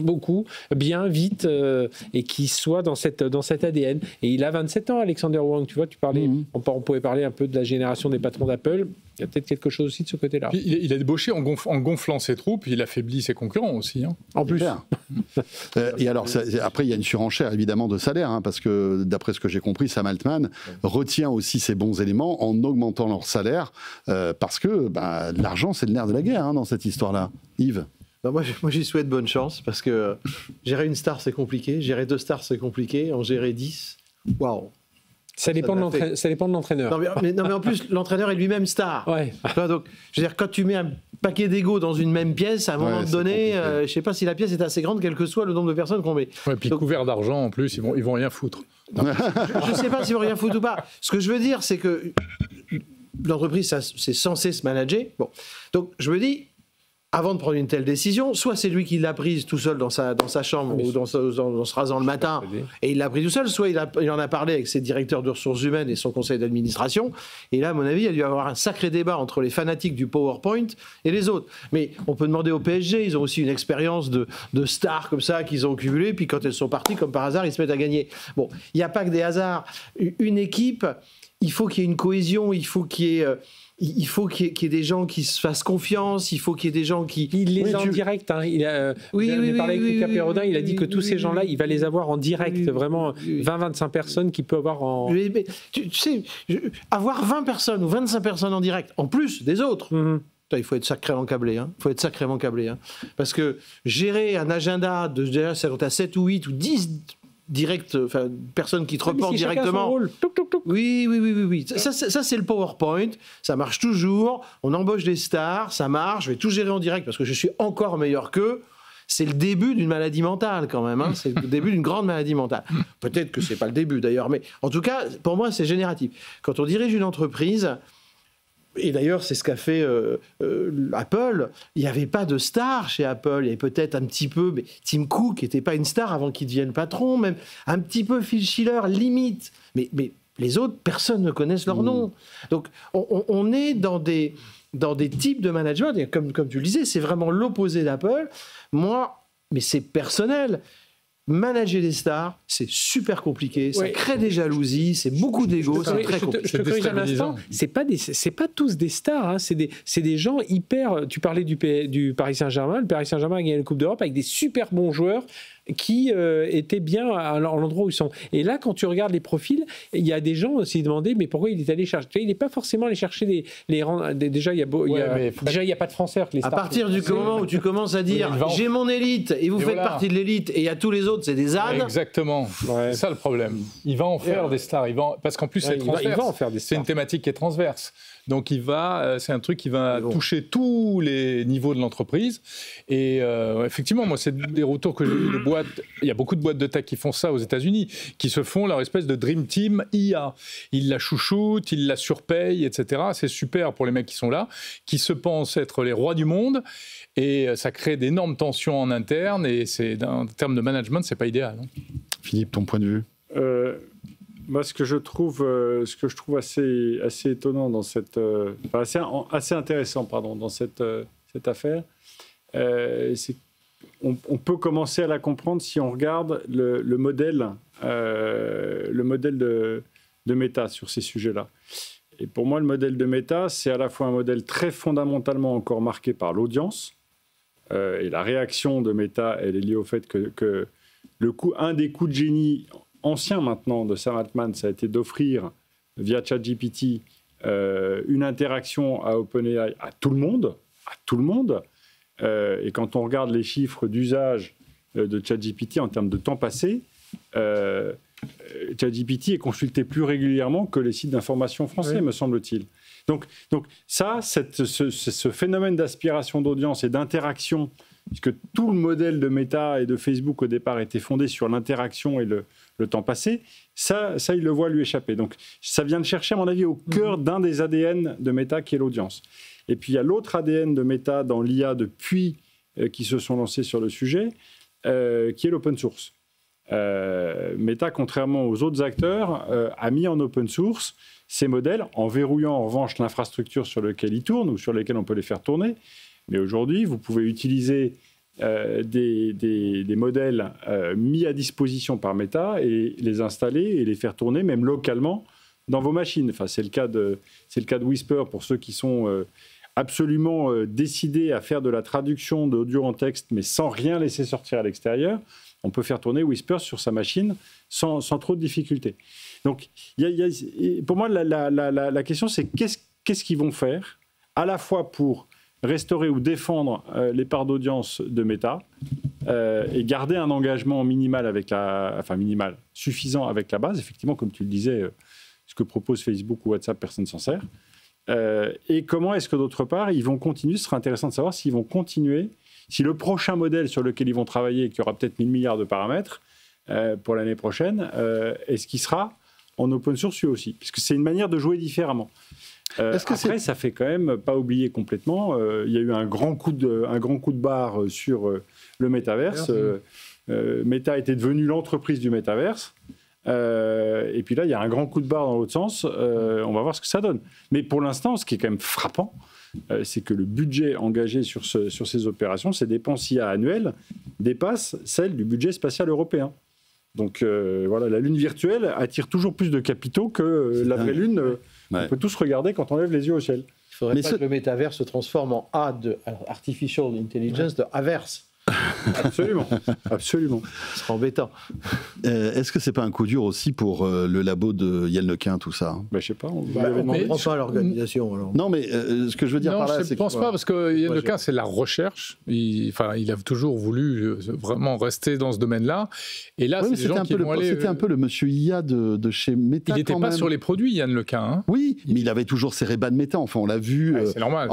beaucoup, bien, vite, et qui soient dans cet ADN. Et il a 27 ans, Alexander Wang. Tu vois, tu parlais, on pouvait parler un peu de la génération des patrons d'Apple. Il y a peut-être quelque chose aussi de ce côté-là. Il a débauché en gonflant ses troupes, il affaiblit ses concurrents aussi. Hein. En plus. Et alors, après, il y a une surenchère évidemment de salaire, hein, parce que d'après ce que j'ai compris, Sam Altman retient aussi ses bons éléments en augmentant leur salaire, parce que l'argent, c'est le nerf de la guerre, hein, dans cette histoire-là. Yves? Non, moi, j'y souhaite bonne chance, parce que gérer une star, c'est compliqué. Gérer 2 stars, c'est compliqué. En gérer 10, waouh. Ça dépend de l'entraîneur. Non, mais en plus, l'entraîneur est lui-même star. Ouais. Donc, je veux dire, quand tu mets un paquet d'égos dans une même pièce, à un moment donné, je ne sais pas si la pièce est assez grande, quel que soit le nombre de personnes qu'on met. Ouais, puis couvert d'argent, en plus, ils vont rien foutre. Je ne sais pas s'ils vont rien foutre ou pas. Ce que je veux dire, c'est que l'entreprise, c'est censé se manager. Bon. Donc, je me dis, avant de prendre une telle décision, soit c'est lui qui l'a prise tout seul dans sa chambre ou dans se rasant le matin, et il l'a pris tout seul, soit il en a parlé avec ses directeurs de ressources humaines et son conseil d'administration. Et là, à mon avis, il y a dû y avoir un sacré débat entre les fanatiques du PowerPoint et les autres. Mais on peut demander au PSG, ils ont aussi une expérience de stars comme ça qu'ils ont cumulé, puis quand elles sont parties, comme par hasard, ils se mettent à gagner. Bon, il n'y a pas que des hasards. Une équipe, il faut qu'il y ait une cohésion, il faut qu'il y ait des gens qui se fassent confiance, il faut qu'il y ait des gens qui... Il les a en direct. Hein. Il a parlé avec Lucas Perrodin, il a dit que tous ces gens-là, il va les avoir en direct. Vraiment, 20-25 personnes qu'il peut avoir en... Mais, tu sais, avoir 20 personnes ou 25 personnes en direct, en plus des autres... Il faut être sacrément câblé. Parce que gérer un agenda de quand tu as 7 ou 8 ou 10 personnes qui te reportent directement. Oui. Ça, c'est le PowerPoint. Ça marche toujours. On embauche des stars. Ça marche. Je vais tout gérer en direct parce que je suis encore meilleur qu'eux. C'est le début d'une maladie mentale quand même. Hein. C'est le début d'une grande maladie mentale. Peut-être que c'est pas le début d'ailleurs, mais en tout cas, pour moi, c'est génératif. Quand on dirige une entreprise... Et d'ailleurs, c'est ce qu'a fait Apple. Il n'y avait pas de star chez Apple. Il y avait peut-être un petit peu... Mais Tim Cook n'était pas une star avant qu'il devienne patron. Même un petit peu Phil Schiller, limite. Mais les autres, personne ne connaisse leur nom. Donc, on est dans des types de management. Et comme tu le disais, c'est vraiment l'opposé d'Apple. Mais c'est personnel. Manager des stars, c'est super compliqué, ça crée des jalousies, c'est beaucoup d'ego, c'est très compliqué. Je te corrige un instant, c'est pas tous des stars, hein, c'est des gens hyper... Tu parlais du Paris Saint-Germain, le Paris Saint-Germain a gagné la Coupe d'Europe avec des super bons joueurs qui étaient bien à l'endroit où ils sont. Et là, quand tu regardes les profils, il y a des gens aussi demandé mais pourquoi il est allé chercher... Il n'est pas forcément allé chercher les rangs... Déjà, il n'y a pas de Français. Les stars, à partir du moment où tu commences à dire j'ai mon élite et vous faites partie de l'élite et il y a tous les autres, c'est des ânes. Exactement. C'est ça le problème. Il va en faire des stars. Parce qu'en plus, c'est transverse. Il va en faire des stars. C'est une thématique qui est transverse. Donc c'est un truc qui va toucher tous les niveaux de l'entreprise. Et effectivement, moi, c'est des retours que j'ai eu de boîtes. Il y a beaucoup de boîtes de tech qui font ça aux États-Unis, qui se font leur espèce de Dream Team IA. Ils la chouchoutent, ils la surpayent, etc. C'est super pour les mecs qui sont là, qui se pensent être les rois du monde. Et ça crée d'énormes tensions en interne. Et en termes de management, c'est pas idéal. Hein. Philippe, ton point de vue? Moi, ce que je trouve assez étonnant dans cette, assez intéressant, pardon, dans cette affaire, c'est qu'on peut commencer à la comprendre si on regarde le modèle de Meta sur ces sujets-là. Et pour moi, le modèle de Meta, c'est à la fois un modèle très fondamentalement encore marqué par l'audience, et la réaction de Meta, elle est liée au fait que un des coups de génie ancien maintenant de Sam Altman, ça a été d'offrir via ChatGPT une interaction à OpenAI à tout le monde. Et quand on regarde les chiffres d'usage de ChatGPT en termes de temps passé, ChatGPT est consulté plus régulièrement que les sites d'information français, me semble-t-il. Donc ça, ce phénomène d'aspiration d'audience et d'interaction, puisque tout le modèle de Meta et de Facebook au départ était fondé sur l'interaction et le temps passé, ça, il le voit lui échapper. Donc ça vient de chercher, à mon avis, au cœur d'un des ADN de Meta qui est l'audience. Et puis il y a l'autre ADN de Meta dans l'IA depuis qui se sont lancés sur le sujet, qui est l'open source. Meta, contrairement aux autres acteurs, a mis en open source ces modèles, en verrouillant en revanche l'infrastructure sur laquelle ils tournent ou sur lesquelles on peut les faire tourner. Mais aujourd'hui, vous pouvez utiliser des modèles mis à disposition par Meta et les installer et les faire tourner même localement dans vos machines. Enfin, c'est le cas de Whisper pour ceux qui sont absolument décidés à faire de la traduction d'audio en texte mais sans rien laisser sortir à l'extérieur. On peut faire tourner Whisper sur sa machine sans trop de difficultés. Donc, pour moi, la question, c'est qu'est-ce qu'ils vont faire, à la fois pour restaurer ou défendre les parts d'audience de Meta et garder un engagement minimal suffisant avec la base. Effectivement, comme tu le disais, ce que propose Facebook ou WhatsApp, personne ne s'en sert. Et comment est-ce que, d'autre part, ils vont continuer, ce serait intéressant de savoir s'ils vont continuer, si le prochain modèle sur lequel ils vont travailler, qui aura peut-être 1000 milliards de paramètres pour l'année prochaine, est-ce qu'il sera en open source lui aussi? Puisque c'est une manière de jouer différemment. Après, ça fait quand même pas oublier complètement, il y a eu un grand coup de barre sur le métaverse. Meta était devenue l'entreprise du métaverse. Et puis là, il y a un grand coup de barre dans l'autre sens. On va voir ce que ça donne. Mais pour l'instant, ce qui est quand même frappant, c'est que le budget engagé sur ces opérations, ces dépenses IA annuelles, dépassent celles du budget spatial européen. Donc voilà, la Lune virtuelle attire toujours plus de capitaux que la vraie Lune. On peut tous regarder quand on lève les yeux au ciel. Il faudrait pas que le métavers se transforme en A de Artificial Intelligence de Averse. Absolument, absolument. Ce serait embêtant. Est-ce que c'est pas un coup dur aussi pour le labo de Yann Lequin, tout ça? Je sais pas. On ne prend pas l'organisation. Alors. Non, mais ce que je veux dire par là, c'est je ne pense pas, parce que Yann Lequin, c'est la recherche. Il a toujours voulu vraiment rester dans ce domaine-là. Et là, c'est des gens qui vont aller... C'était un peu le monsieur IA de chez Meta. Il n'était pas sur les produits, Yann Lequin. Hein. Oui, mais il avait toujours ses Ray-Ban Meta. Enfin, on l'a vu. C'est normal.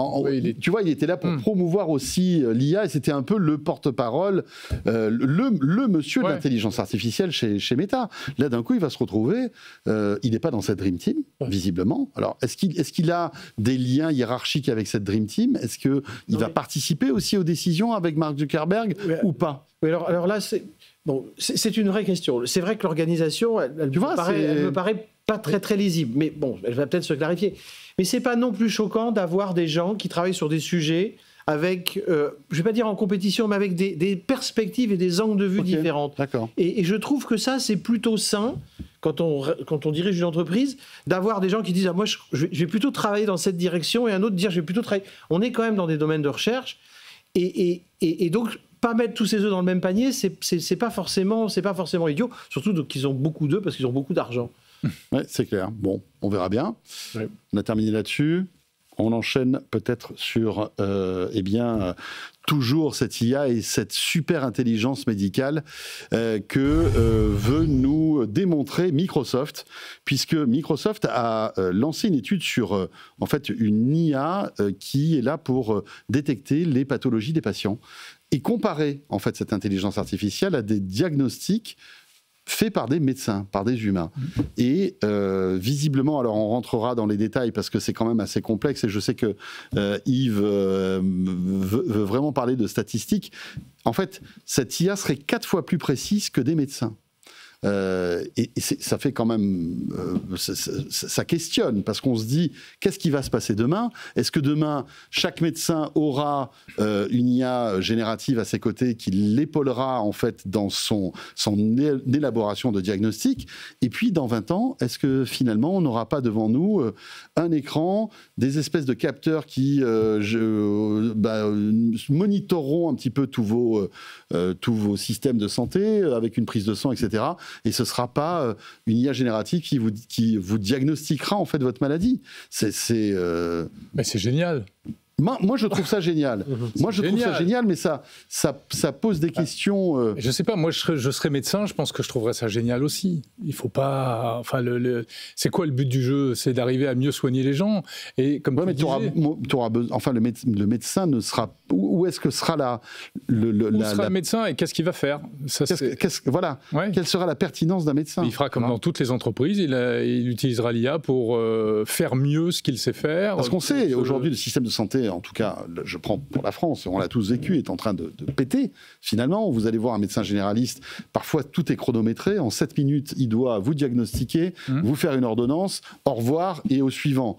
Tu vois, il était là pour promouvoir aussi l'IA, et c'était un peu le porte-parole, le monsieur de l'intelligence artificielle chez Meta. Là, d'un coup, il va se retrouver, il n'est pas dans cette Dream Team, visiblement. Alors, est-ce qu'il a des liens hiérarchiques avec cette Dream Team? Est-ce qu'il va participer aussi aux décisions avec Mark Zuckerberg ou pas? Oui, alors là, c'est une vraie question. C'est vrai que l'organisation, elle me paraît pas très, très lisible. Mais bon, elle va peut-être se clarifier. Mais c'est pas non plus choquant d'avoir des gens qui travaillent sur des sujets avec, je ne vais pas dire en compétition, mais avec des perspectives et des angles de vue différentes. D'accord. Et je trouve que ça, c'est plutôt sain, quand on dirige une entreprise, d'avoir des gens qui disent « moi, je vais plutôt travailler dans cette direction » et un autre dire « je vais plutôt travailler... » On est quand même dans des domaines de recherche. Et donc, pas mettre tous ces œufs dans le même panier, c'est pas forcément idiot. Surtout qu'ils ont beaucoup d'œufs parce qu'ils ont beaucoup d'argent. Ouais, c'est clair. Bon, on verra bien. Ouais. On a terminé là-dessus. On enchaîne peut-être sur, toujours cette IA et cette super intelligence médicale que veut nous démontrer Microsoft, puisque Microsoft a lancé une étude sur, en fait, une IA qui est là pour détecter les pathologies des patients et comparer, en fait, cette intelligence artificielle à des diagnostics fait par des médecins, par des humains. Et visiblement, alors on rentrera dans les détails parce que c'est quand même assez complexe et je sais que Yves veut vraiment parler de statistiques. En fait, cette IA serait 4 fois plus précise que des médecins. Et ça fait quand même... ça questionne, parce qu'on se dit, qu'est-ce qui va se passer demain? Est-ce que demain, chaque médecin aura une IA générative à ses côtés qui l'épaulera, en fait, dans son élaboration de diagnostic? Et puis, dans 20 ans, est-ce que, finalement, on n'aura pas devant nous un écran, des espèces de capteurs qui monitoreront un petit peu tous vos systèmes de santé, avec une prise de sang, etc., et ce sera pas une IA générative qui vous diagnostiquera en fait votre maladie. Mais c'est génial. Moi, je trouve ça génial. Moi, je trouve ça génial, mais ça pose des questions. Je sais pas. Moi, je serais médecin. Je pense que je trouverais ça génial aussi. Il faut pas. Enfin, c'est quoi le but du jeu? C'est d'arriver à mieux soigner les gens. Et comme tu disais, enfin, le médecin ne sera. Où est-ce que sera le médecin et qu'est-ce qu'il va faire? Voilà. Ouais. Quelle sera la pertinence d'un médecin? Il fera comme dans toutes les entreprises. Il utilisera l'IA pour faire mieux ce qu'il sait faire. Parce qu'on sait aujourd'hui le système de santé. En tout cas, je prends pour la France, on l'a tous vécu, est en train de péter. Finalement, vous allez voir un médecin généraliste, parfois tout est chronométré, en 7 minutes, il doit vous diagnostiquer, vous faire une ordonnance, au revoir et au suivant.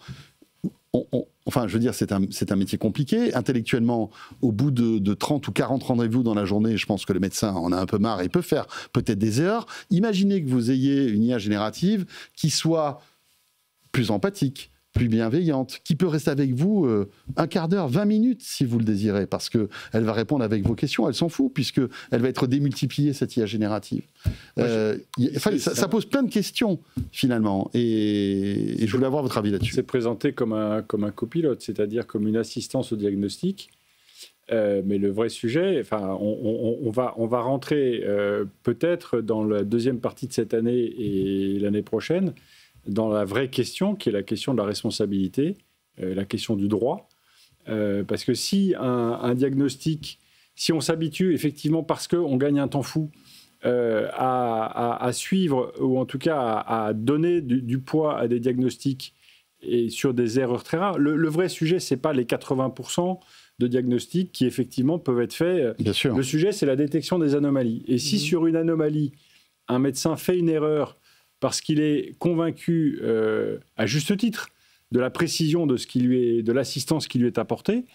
Enfin, je veux dire, c'est un métier compliqué. Intellectuellement, au bout de 30 ou 40 rendez-vous dans la journée, je pense que le médecin en a un peu marre et peut faire peut-être des erreurs. Imaginez que vous ayez une IA générative qui soit plus empathique, plus bienveillante, qui peut rester avec vous un quart d'heure, 20 minutes si vous le désirez, parce qu'elle va répondre avec vos questions, elle s'en fout, puisqu'elle va être démultipliée, cette IA générative. Ça pose plein de questions, finalement, et je voulais avoir votre avis là-dessus. C'est présenté comme un copilote, c'est-à-dire comme une assistance au diagnostic, mais le vrai sujet, on va rentrer peut-être dans la deuxième partie de cette année et l'année prochaine, dans la vraie question, qui est la question de la responsabilité, la question du droit. Parce que si un diagnostic, si on s'habitue effectivement parce qu'on gagne un temps fou à suivre, ou en tout cas à donner du poids à des diagnostics et sur des erreurs très rares, le vrai sujet, ce n'est pas les 80% de diagnostics qui effectivement peuvent être faits. Bien sûr. Le sujet, c'est la détection des anomalies. Et si sur une anomalie, un médecin fait une erreur parce qu'il est convaincu, à juste titre, de la précision de l'assistance qui lui est apportée,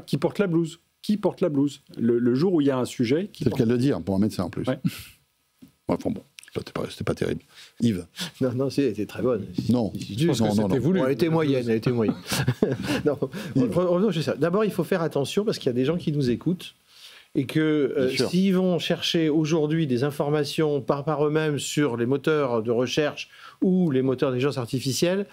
qui porte la blouse. Qui porte la blouse? Le jour où il y a un sujet... C'est le cas de le dire, pour un médecin en plus. Ouais. Enfin bon, c'était pas terrible. Yves? Non, elle était très bonne. Non, elle était moyenne. Non, revenons sur ça. D'abord, il faut faire attention, parce qu'il y a des gens qui nous écoutent, et que s'ils vont chercher aujourd'hui des informations par eux-mêmes sur les moteurs de recherche ou les moteurs d'intelligence artificielle,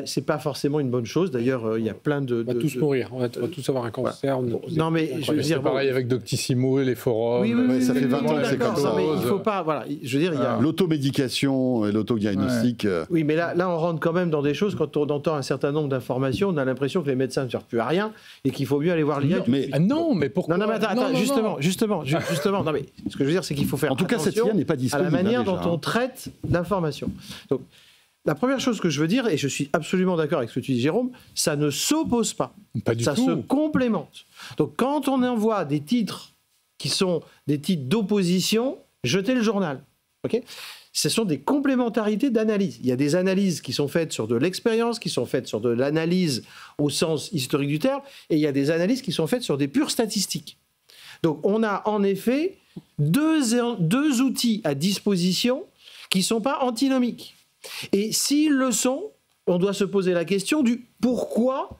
c'est pas forcément une bonne chose. D'ailleurs, il y a plein de... On va tous mourir, on va tous avoir un cancer. Voilà. Non, mais je veux dire... C'est pareil avec Doctissimo et les forums. Oui, ça fait 20 ans que c'est comme ça. Mais il faut pas... Voilà, je veux dire, il y a... L'automédication et l'autodiagnostic... Oui, mais là, on rentre quand même dans des choses, quand on entend un certain nombre d'informations, on a l'impression que les médecins ne servent plus à rien et qu'il faut mieux aller voir l'IA. Non, mais pourquoi? Non, mais attends, justement. Non, mais ce que je veux dire, c'est qu'il faut faire attention cette IA n'est pas disponible, à la manière dont on traite l'information. Donc, la première chose que je veux dire, et je suis absolument d'accord avec ce que tu dis, Jérôme, ça ne s'oppose pas. Pas du tout. Ça se complémente. Donc, quand on envoie des titres qui sont des titres d'opposition, jetez le journal. Okay ? Ce sont des complémentarités d'analyse. Il y a des analyses qui sont faites sur de l'expérience, qui sont faites sur de l'analyse au sens historique du terme, et il y a des analyses qui sont faites sur des pures statistiques. Donc, on a en effet deux outils à disposition qui ne sont pas antinomiques. Et s'ils le sont, on doit se poser la question du pourquoi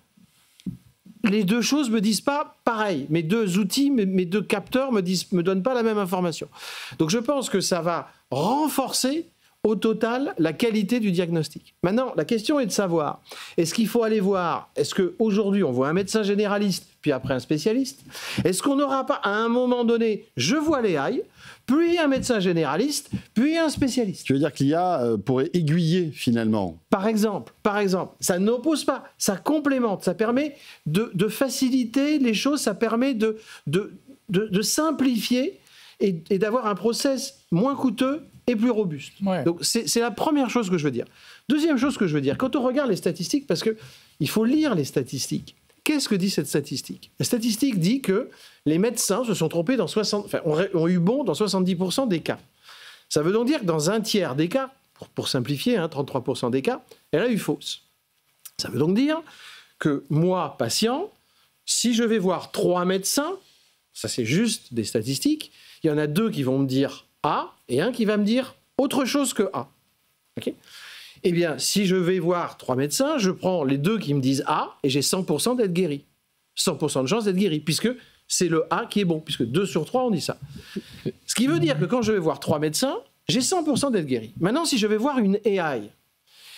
les deux choses ne me disent pas pareil. Mes deux outils, mes deux capteurs me donnent pas la même information. Donc je pense que ça va renforcer au total la qualité du diagnostic. Maintenant, la question est de savoir, est-ce qu'il faut aller voir, est-ce qu'aujourd'hui on voit un médecin généraliste, puis après un spécialiste? Est-ce qu'on n'aura pas à un moment donné, je vois les AI, puis un médecin généraliste, puis un spécialiste? Tu veux dire que l'IA pourrait aiguiller finalement? Par exemple, ça n'oppose pas, ça complémente, ça permet de faciliter les choses, ça permet de simplifier et d'avoir un process moins coûteux et plus robuste. Ouais. Donc c'est la première chose que je veux dire. Deuxième chose que je veux dire, quand on regarde les statistiques, parce qu'il faut lire les statistiques, qu'est-ce que dit cette statistique? La statistique dit que les médecins se sont trompés ont eu bon dans 70% des cas. Ça veut donc dire que dans un tiers des cas, pour simplifier, 33% des cas, elle a eu fausse. Ça veut donc dire que moi, patient, si je vais voir 3 médecins, ça c'est juste des statistiques, il y en a 2 qui vont me dire A et un qui va me dire autre chose que A. Okay ? Eh bien, si je vais voir 3 médecins, je prends les 2 qui me disent A et j'ai 100% d'être guéri. 100% de chance d'être guéri, puisque c'est le A qui est bon, puisque 2 sur 3, on dit ça. Ce qui veut dire que quand je vais voir 3 médecins, j'ai 100% d'être guéri. Maintenant, si je vais voir une AI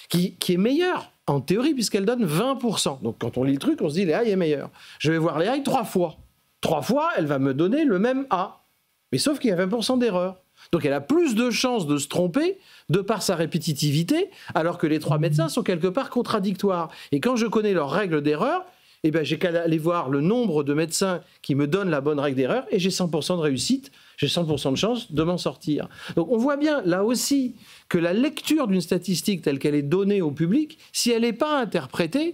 qui est meilleure, en théorie, puisqu'elle donne 20%. Donc quand on lit le truc, on se dit l'AI est meilleure. Je vais voir l'AI 3 fois. 3 fois, elle va me donner le même A. Mais sauf qu'il y a 20% d'erreur. Donc elle a plus de chances de se tromper de par sa répétitivité, alors que les 3 médecins sont quelque part contradictoires. Et quand je connais leurs règles d'erreur, eh ben, j'ai qu'à aller voir le nombre de médecins qui me donnent la bonne règle d'erreur et j'ai 100% de réussite, j'ai 100% de chance de m'en sortir. Donc on voit bien là aussi que la lecture d'une statistique telle qu'elle est donnée au public, si elle n'est pas interprétée,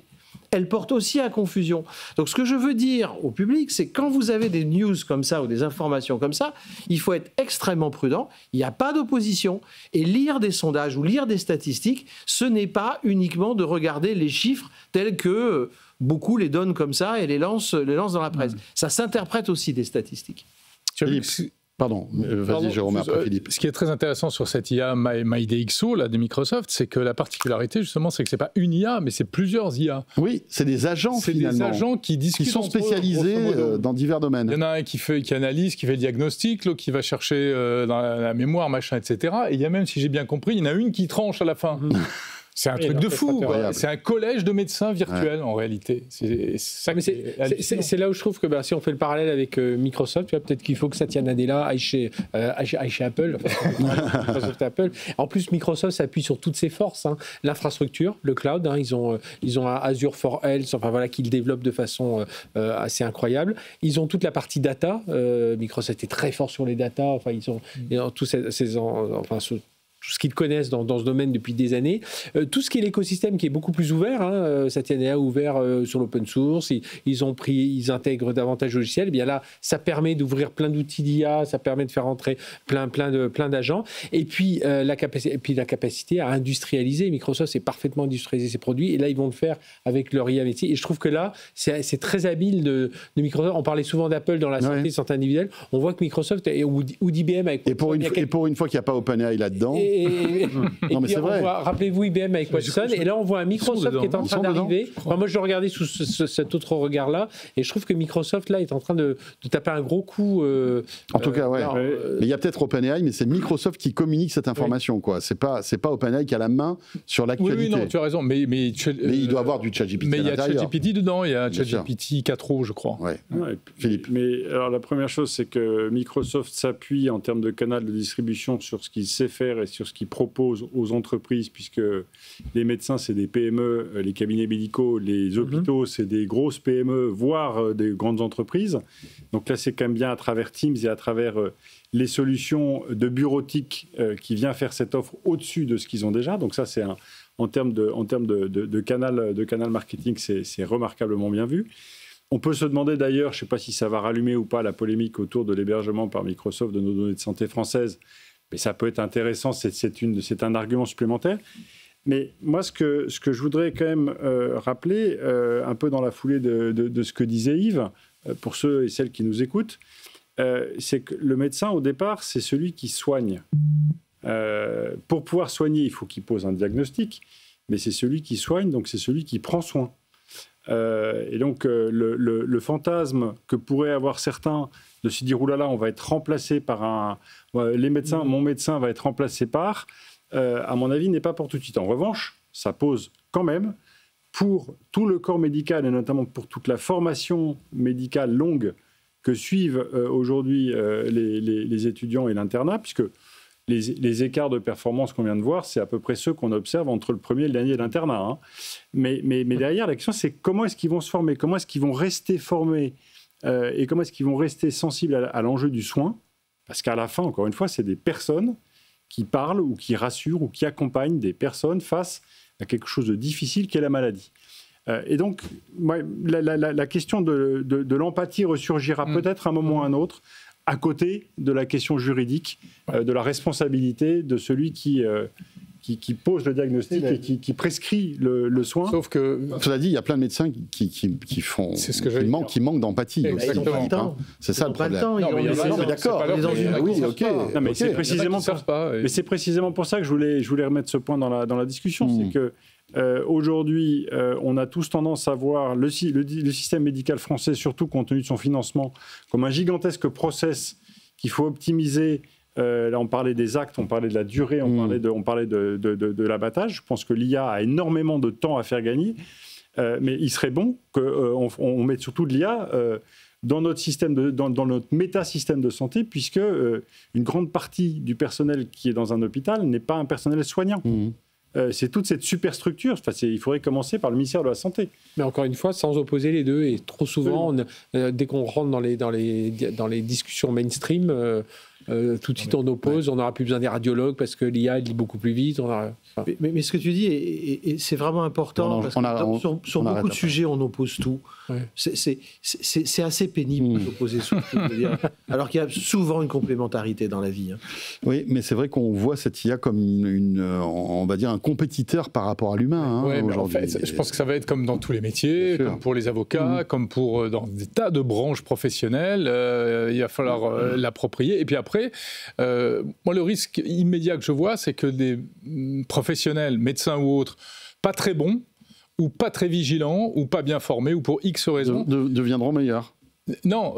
elle porte aussi à confusion. Donc ce que je veux dire au public, c'est quand vous avez des news comme ça ou des informations comme ça, il faut être extrêmement prudent, il n'y a pas d'opposition, et lire des sondages ou lire des statistiques, ce n'est pas uniquement de regarder les chiffres tels que beaucoup les donnent comme ça et les lancent dans la presse. Ça s'interprète aussi des statistiques. Pardon, vas-y Jérôme, après Philippe. Ce qui est très intéressant sur cette IA MyDXO là, de Microsoft, c'est que la particularité justement, c'est que c'est pas une IA, mais c'est plusieurs IA. Oui, c'est des agents finalement. C'est des agents qui discutent qui sont spécialisés dans divers domaines. Il y en a un qui analyse, qui fait le diagnostic, l'autre qui va chercher dans la mémoire, machin, etc. Et il y a même, si j'ai bien compris, il y en a une qui tranche à la fin. C'est un truc de fou. C'est un collège de médecins virtuels en réalité. C'est là où je trouve que si on fait le parallèle avec Microsoft, peut-être qu'il faut que Satya Nadella aille chez Apple. Microsoft Apple. En plus, Microsoft s'appuie sur toutes ses forces, l'infrastructure, le cloud. Ils ont Azure for Health, qu'ils développent de façon assez incroyable. Ils ont toute la partie data. Microsoft est très fort sur les data. Ils ont tous tout ce qu'ils connaissent dans ce domaine depuis des années. Tout ce qui est l'écosystème qui est beaucoup plus ouvert, Satya Nadella a ouvert sur l'open source, ils intègrent davantage de logiciels, et bien là, ça permet d'ouvrir plein d'outils d'IA, ça permet de faire entrer plein d'agents, et puis la capacité à industrialiser. Microsoft s'est parfaitement industrialisé ses produits, et là, ils vont le faire avec leur IA métier. Et je trouve que là, c'est très habile de Microsoft. On parlait souvent d'Apple dans la santé individuelle. On voit que Microsoft ou d'IBM avec... Et pour une fois qu'il n'y a pas OpenAI là-dedans... Non, mais c'est vrai. Rappelez-vous IBM avec Watson, et là on voit un Microsoft qui est en train d'arriver. Moi je le regardais sous cet autre regard-là, et je trouve que Microsoft là est en train de taper un gros coup. En tout cas, ouais. Mais il y a peut-être OpenAI, mais c'est Microsoft qui communique cette information, quoi. C'est pas OpenAI qui a la main sur l'actualité. Oui, non, tu as raison. Mais il doit avoir du ChatGPT. Mais il y a ChatGPT dedans, il y a ChatGPT 4o, je crois. Ouais. Philippe. Mais alors la première chose, c'est que Microsoft s'appuie en termes de canal de distribution sur ce qu'il sait faire et sur ce qu'il propose aux entreprises, puisque les médecins, c'est des PME, les cabinets médicaux, les hôpitaux, c'est des grosses PME, voire des grandes entreprises. Donc là, c'est quand même bien à travers Teams et à travers les solutions de bureautique qui vient faire cette offre au-dessus de ce qu'ils ont déjà. Donc ça, c'est en termes de canal marketing, c'est remarquablement bien vu. On peut se demander d'ailleurs, je ne sais pas si ça va rallumer ou pas la polémique autour de l'hébergement par Microsoft de nos données de santé françaises, mais ça peut être intéressant, c'est un argument supplémentaire. Mais moi, ce que je voudrais quand même rappeler, un peu dans la foulée de ce que disait Yves, pour ceux et celles qui nous écoutent, c'est que le médecin, au départ, c'est celui qui soigne. Pour pouvoir soigner, il faut qu'il pose un diagnostic, mais c'est celui qui soigne, donc c'est celui qui prend soin. Et donc, le fantasme que pourraient avoir certains de se dire « oulala, on va être remplacé par mon médecin va être remplacé par », à mon avis, n'est pas pour tout de suite. En revanche, ça pose quand même, pour tout le corps médical et notamment pour toute la formation médicale longue que suivent aujourd'hui les étudiants et l'internat, puisque les écarts de performance qu'on vient de voir, c'est à peu près ceux qu'on observe entre le premier et le dernier de l'internat. Mais derrière, la question, c'est comment est-ce qu'ils vont se former, comment est-ce qu'ils vont rester formés et comment est-ce qu'ils vont rester sensibles à l'enjeu du soin. Parce qu'à la fin, encore une fois, c'est des personnes qui parlent ou qui rassurent ou qui accompagnent des personnes face à quelque chose de difficile qu'est la maladie. Et donc, la question de l'empathie ressurgira peut-être à un moment ou à un autre, à côté de la question juridique, de la responsabilité de celui qui pose le diagnostic et qui prescrit le soin. Sauf que... Cela dit, il y a plein de médecins qui manquent d'empathie aussi. C'est ça le problème. D'accord. Mais c'est précisément pour ça que je voulais remettre ce point dans la discussion. C'est que aujourd'hui, on a tous tendance à voir le système médical français, surtout compte tenu de son financement, comme un gigantesque process qu'il faut optimiser. Là, on parlait des actes, on parlait de la durée, on parlait de l'abattage. Je pense que l'IA a énormément de temps à faire gagner, mais il serait bon qu'on mette surtout de l'IA dans notre dans notre méta-système de santé, puisque une grande partie du personnel qui est dans un hôpital n'est pas un personnel soignant. C'est toute cette superstructure. Enfin, il faudrait commencer par le ministère de la Santé. Mais encore une fois, sans opposer les deux. Et trop souvent, dès qu'on rentre dans les discussions mainstream, tout de suite on oppose. On n'aura plus besoin des radiologues parce que l'IA lit beaucoup plus vite. Mais ce que tu dis, et c'est vraiment important, parce que sur beaucoup de sujets, on oppose tout. Ouais. C'est assez pénible d'opposer sur tout, alors qu'il y a souvent une complémentarité dans la vie. Oui, mais c'est vrai qu'on voit cette IA comme on va dire un compétiteur par rapport à l'humain. En fait, je pense que ça va être comme dans tous les métiers, comme pour les avocats, comme pour dans des tas de branches professionnelles. Il va falloir l'approprier. Et puis après, moi, le risque immédiat que je vois, c'est que des professionnels, médecins ou autres, pas très bons, ou pas très vigilants, ou pas bien formés, ou pour X raisons, deviendront meilleurs. Non,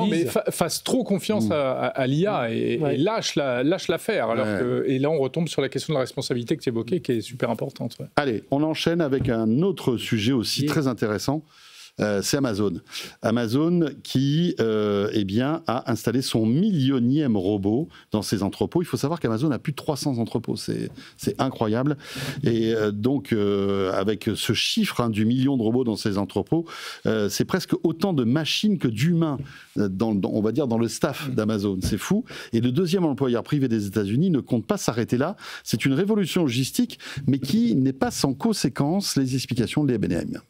mais fassent trop confiance à l'IA et lâche l'affaire. Et là, on retombe sur la question de la responsabilité que tu évoquais, qui est super importante. Ouais. Allez, on enchaîne avec un autre sujet aussi très intéressant. C'est Amazon. Amazon qui a installé son millionième robot dans ses entrepôts. Il faut savoir qu'Amazon a plus de 300 entrepôts. C'est incroyable. Et donc, avec ce chiffre du million de robots dans ses entrepôts, c'est presque autant de machines que d'humains, on va dire, dans le staff d'Amazon. C'est fou. Et le deuxième employeur privé des États-Unis ne compte pas s'arrêter là. C'est une révolution logistique, mais qui n'est pas sans conséquences. Les explications de Léa Benhaim.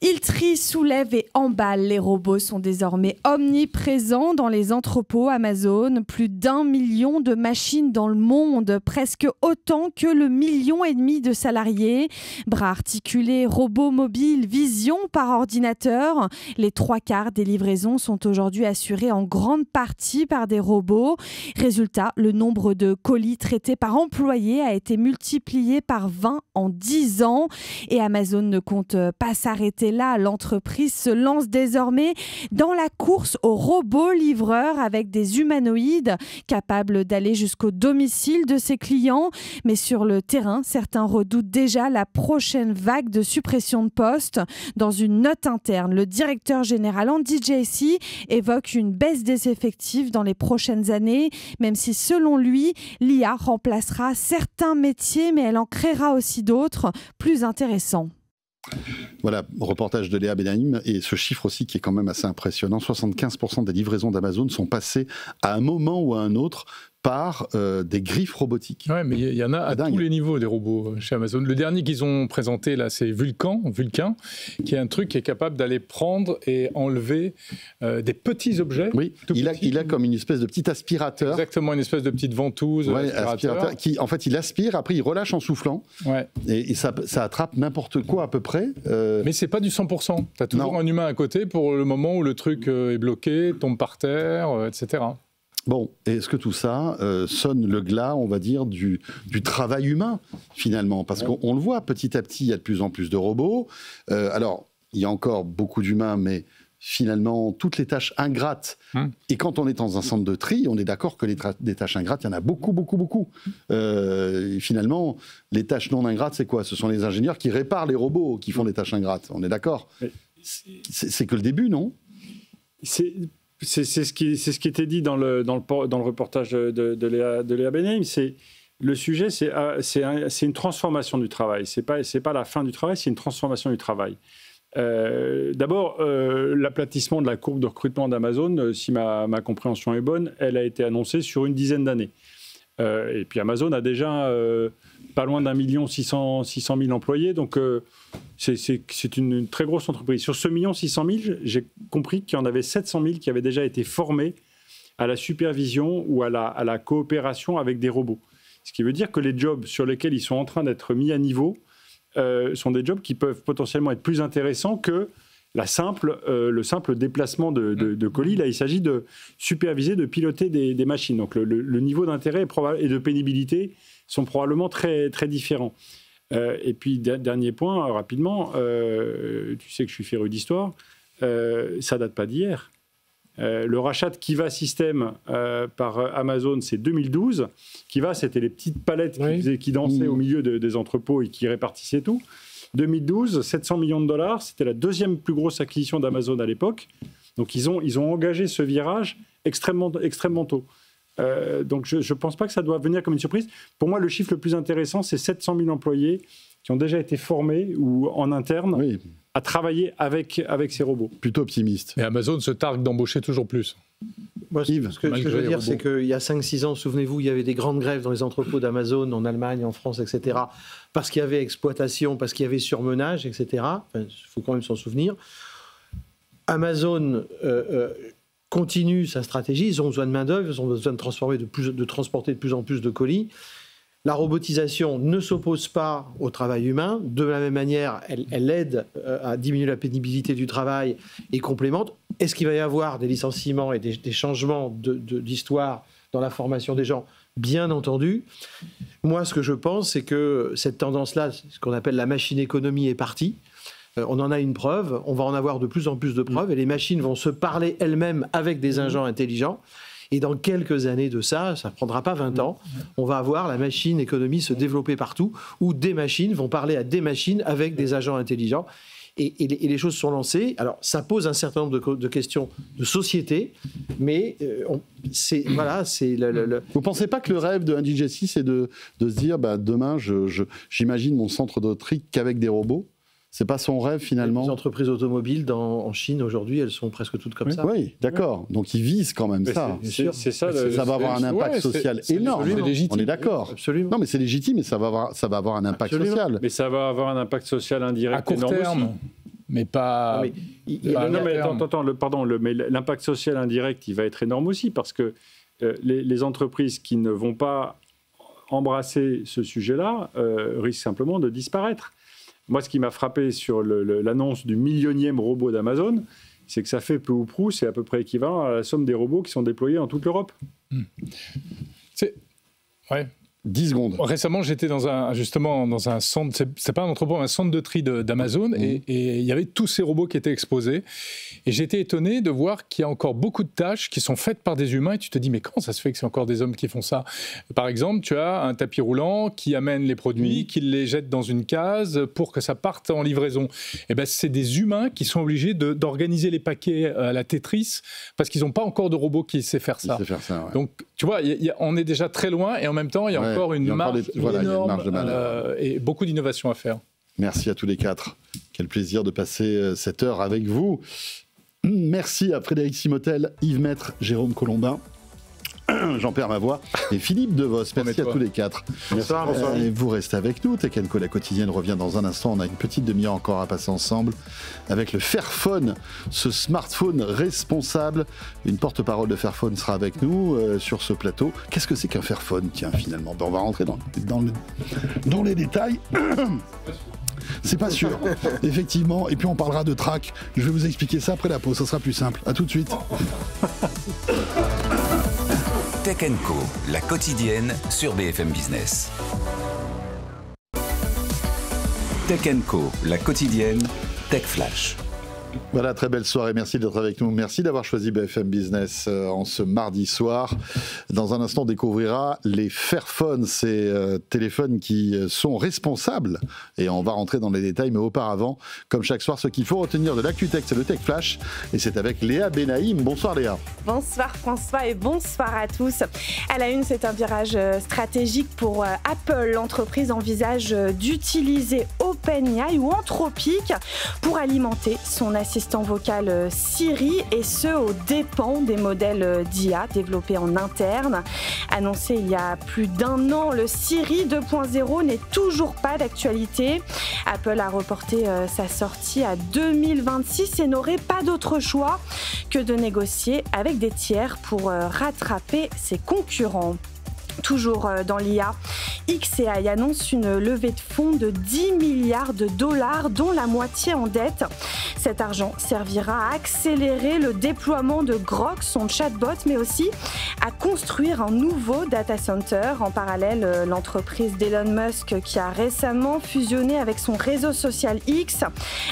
Ils trient, soulèvent et emballent. Les robots sont désormais omniprésents dans les entrepôts Amazon. Plus d'1 million de machines dans le monde, presque autant que le 1,5 million de salariés. Bras articulés, robots mobiles, vision par ordinateur. Les 3/4 des livraisons sont aujourd'hui assurées en grande partie par des robots. Résultat, le nombre de colis traités par employé a été multiplié par 20 en 10 ans. Et Amazon ne compte pas s'arrêter là, l'entreprise se lance désormais dans la course aux robots livreurs avec des humanoïdes capables d'aller jusqu'au domicile de ses clients. Mais sur le terrain, certains redoutent déjà la prochaine vague de suppression de postes. Dans une note interne, le directeur général Andy Jassy évoque une baisse des effectifs dans les prochaines années, même si selon lui, l'IA remplacera certains métiers, mais elle en créera aussi d'autres plus intéressants. Voilà, reportage de Léa Benhaim, et ce chiffre aussi qui est quand même assez impressionnant. 75% des livraisons d'Amazon sont passées à un moment ou à un autre par des griffes robotiques. Oui, mais il y en a à tous les niveaux des robots chez Amazon. Le dernier qu'ils ont présenté là, c'est Vulcain, qui est un truc qui est capable d'aller prendre et enlever des petits objets. Oui, il a comme une espèce de petit aspirateur. Exactement, une espèce de petite ventouse. Ouais, aspirateur qui, en fait, il aspire, après il relâche en soufflant. Ouais. Et ça attrape n'importe quoi à peu près. Mais c'est pas du 100%. Tu as toujours un humain à côté pour le moment où le truc est bloqué, tombe par terre, etc. Bon, est-ce que tout ça sonne le glas, on va dire, du travail humain, finalement? Parce qu'on le voit, petit à petit, il y a de plus en plus de robots. Alors, il y a encore beaucoup d'humains, mais finalement, toutes les tâches ingrates, et quand on est dans un centre de tri, on est d'accord que des tâches ingrates, il y en a beaucoup, beaucoup, beaucoup. Et finalement, les tâches non ingrates, c'est quoi? Ce sont les ingénieurs qui réparent les robots qui font des tâches ingrates, on est d'accord? C'est que le début, non? C'est ce qui était dit dans le reportage de Léa Benhaim. Le sujet, c'est une transformation du travail. C'est pas la fin du travail, c'est une transformation du travail. D'abord, l'aplatissement de la courbe de recrutement d'Amazon, si ma compréhension est bonne, elle a été annoncée sur une dizaine d'années. Et puis Amazon a déjà pas loin d'1 600 000 employés, donc c'est une très grosse entreprise. Sur ce 1 600 000, j'ai compris qu'il y en avait 700 000 qui avaient déjà été formés à la supervision ou à la coopération avec des robots. Ce qui veut dire que les jobs sur lesquels ils sont en train d'être mis à niveau sont des jobs qui peuvent potentiellement être plus intéressants que le simple déplacement de colis. Là, il s'agit de superviser, de piloter des machines. Donc le niveau d'intérêt et de pénibilité sont probablement très, très différents. Et puis, dernier point, rapidement, tu sais que je suis féru d'histoire, ça ne date pas d'hier. Le rachat de Kiva Systems par Amazon, c'est 2012. Kiva, c'était les petites palettes qui dansaient au milieu des entrepôts et qui répartissaient tout. 2012, 700 millions de dollars, c'était la deuxième plus grosse acquisition d'Amazon à l'époque. Donc ils ont engagé ce virage extrêmement tôt. Donc je ne pense pas que ça doit venir comme une surprise. Pour moi, le chiffre le plus intéressant, c'est 700 000 employés qui ont déjà été formés ou en interne à travailler avec ces robots. Plutôt optimiste. Et Amazon se targue d'embaucher toujours plus. Moi, ce que je veux dire, c'est qu'il y a 5-6 ans, souvenez-vous, il y avait des grandes grèves dans les entrepôts d'Amazon, en Allemagne, en France, etc., parce qu'il y avait exploitation, parce qu'il y avait surmenage, etc. Il faut quand même s'en souvenir. Amazon continue sa stratégie, ils ont besoin de main-d'œuvre, ils ont besoin de transporter de plus en plus de colis. La robotisation ne s'oppose pas au travail humain. De la même manière, elle aide à diminuer la pénibilité du travail et complémente. Est-ce qu'il va y avoir des licenciements et des changements d'histoire dans la formation des gens ? Bien entendu. Moi, ce que je pense, c'est que cette tendance-là, ce qu'on appelle la machine économie, est partie. On en a une preuve. On va en avoir de plus en plus de preuves. Et les machines vont se parler elles-mêmes avec des agents intelligents. Et dans quelques années de ça ne prendra pas 20 ans, on va avoir la machine économie se développer partout, où des machines vont parler à des machines avec des agents intelligents. Et les choses sont lancées. Alors, ça pose un certain nombre de questions de société, mais Vous ne pensez pas que le rêve de Andy Jassy, c'est de se dire, demain, j'imagine mon centre de tri qu'avec des robots ? C'est pas son rêve finalement. Les entreprises automobiles en Chine aujourd'hui, elles sont presque toutes comme ça. Oui, d'accord. Donc ils visent quand même ça. C'est ça. Ça va avoir un impact social énorme. On est d'accord. Absolument. Non, mais c'est légitime, mais ça va avoir un impact social. Mais ça va avoir un impact social indirect à court terme. Aussi. Mais pas. Mais l'impact social indirect, il va être énorme aussi parce que les entreprises qui ne vont pas embrasser ce sujet-là risquent simplement de disparaître. Moi, ce qui m'a frappé sur l'annonce du millionième robot d'Amazon, c'est que ça fait peu ou prou, c'est à peu près équivalent à la somme des robots qui sont déployés en toute l'Europe. Ouais. 10 secondes. Récemment, j'étais dans un centre, c'est pas un entrepôt, un centre de tri d'Amazon, et il y avait tous ces robots qui étaient exposés. Et j'étais étonné de voir qu'il y a encore beaucoup de tâches qui sont faites par des humains, et tu te dis, mais comment ça se fait que c'est encore des hommes qui font ça ? Par exemple, tu as un tapis roulant qui amène les produits, qui les jette dans une case pour que ça parte en livraison. Et c'est des humains qui sont obligés d'organiser les paquets à la Tetris, parce qu'ils n'ont pas encore de robot qui sait faire ça. Donc, tu vois, on est déjà très loin, et en même temps, il y a encore une marge énorme et beaucoup d'innovation à faire. Merci à tous les quatre. Quel plaisir de passer cette heure avec vous. Merci à Frédéric Simotel, Yves Maître, Jérôme Colombin, j'en perds ma voix, et Philippe Devos. Merci à tous les quatre. Bonsoir. Et vous restez avec nous. Tech & Co, la quotidienne, revient dans un instant. On a une petite demi-heure encore à passer ensemble avec le Fairphone, ce smartphone responsable. Une porte-parole de Fairphone sera avec nous sur ce plateau. Qu'est-ce que c'est qu'un Fairphone ? Tiens, finalement, on va rentrer dans les détails. C'est pas sûr, effectivement. Et puis on parlera de track. Je vais vous expliquer ça après la pause, ça sera plus simple. À tout de suite. Tech & Co, la quotidienne sur BFM Business. Tech & Co, la quotidienne, Tech Flash. Voilà, très belle soirée. Merci d'être avec nous. Merci d'avoir choisi BFM Business en ce mardi soir. Dans un instant, on découvrira les Fairphone, ces téléphones qui sont responsables. Et on va rentrer dans les détails. Mais auparavant, comme chaque soir, ce qu'il faut retenir de l'actu tech, c'est le Tech Flash. Et c'est avec Léa Benaïm. Bonsoir Léa. Bonsoir François et bonsoir à tous. À la une, c'est un virage stratégique pour Apple. L'entreprise envisage d'utiliser OpenAI ou Anthropic pour alimenter son assistant vocal Siri, et ce aux dépens des modèles d'IA développés en interne. Annoncé il y a plus d'un an, le Siri 2.0 n'est toujours pas d'actualité. Apple a reporté sa sortie à 2026 et n'aurait pas d'autre choix que de négocier avec des tiers pour rattraper ses concurrents. Toujours dans l'IA, xAI annonce une levée de fonds de 10 milliards de dollars, dont la moitié en dette. Cet argent servira à accélérer le déploiement de Grok, son chatbot, mais aussi à construire un nouveau data center. En parallèle, l'entreprise d'Elon Musk, qui a récemment fusionné avec son réseau social X,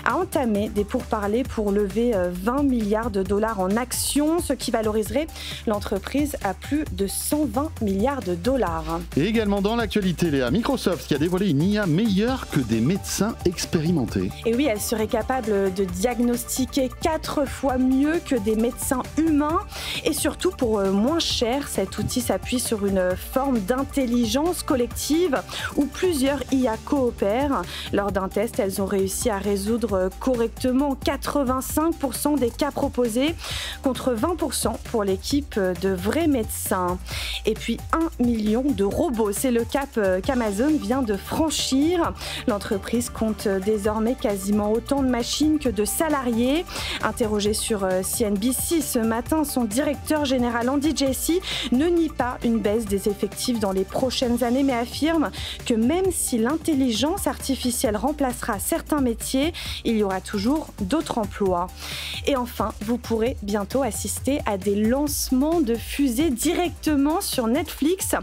a entamé des pourparlers pour lever 20 milliards de dollars en actions, ce qui valoriserait l'entreprise à plus de 120 milliards de dollars. Et également dans l'actualité, Léa, Microsoft qui a dévoilé une IA meilleure que des médecins expérimentés. Et oui, elle serait capable de diagnostiquer 4 fois mieux que des médecins humains. Et surtout, pour moins cher, cet outil s'appuie sur une forme d'intelligence collective où plusieurs IA coopèrent. Lors d'un test, elles ont réussi à résoudre correctement 85% des cas proposés, contre 20% pour l'équipe de vrais médecins. Et puis 1 million de robots, c'est le cap qu'Amazon vient de franchir. L'entreprise compte désormais quasiment autant de machines que de salariés. Interrogé sur CNBC ce matin, son directeur général Andy Jassy ne nie pas une baisse des effectifs dans les prochaines années, mais affirme que même si l'intelligence artificielle remplacera certains métiers, il y aura toujours d'autres emplois. Et enfin, vous pourrez bientôt assister à des lancements de fusées directement sur Netflix.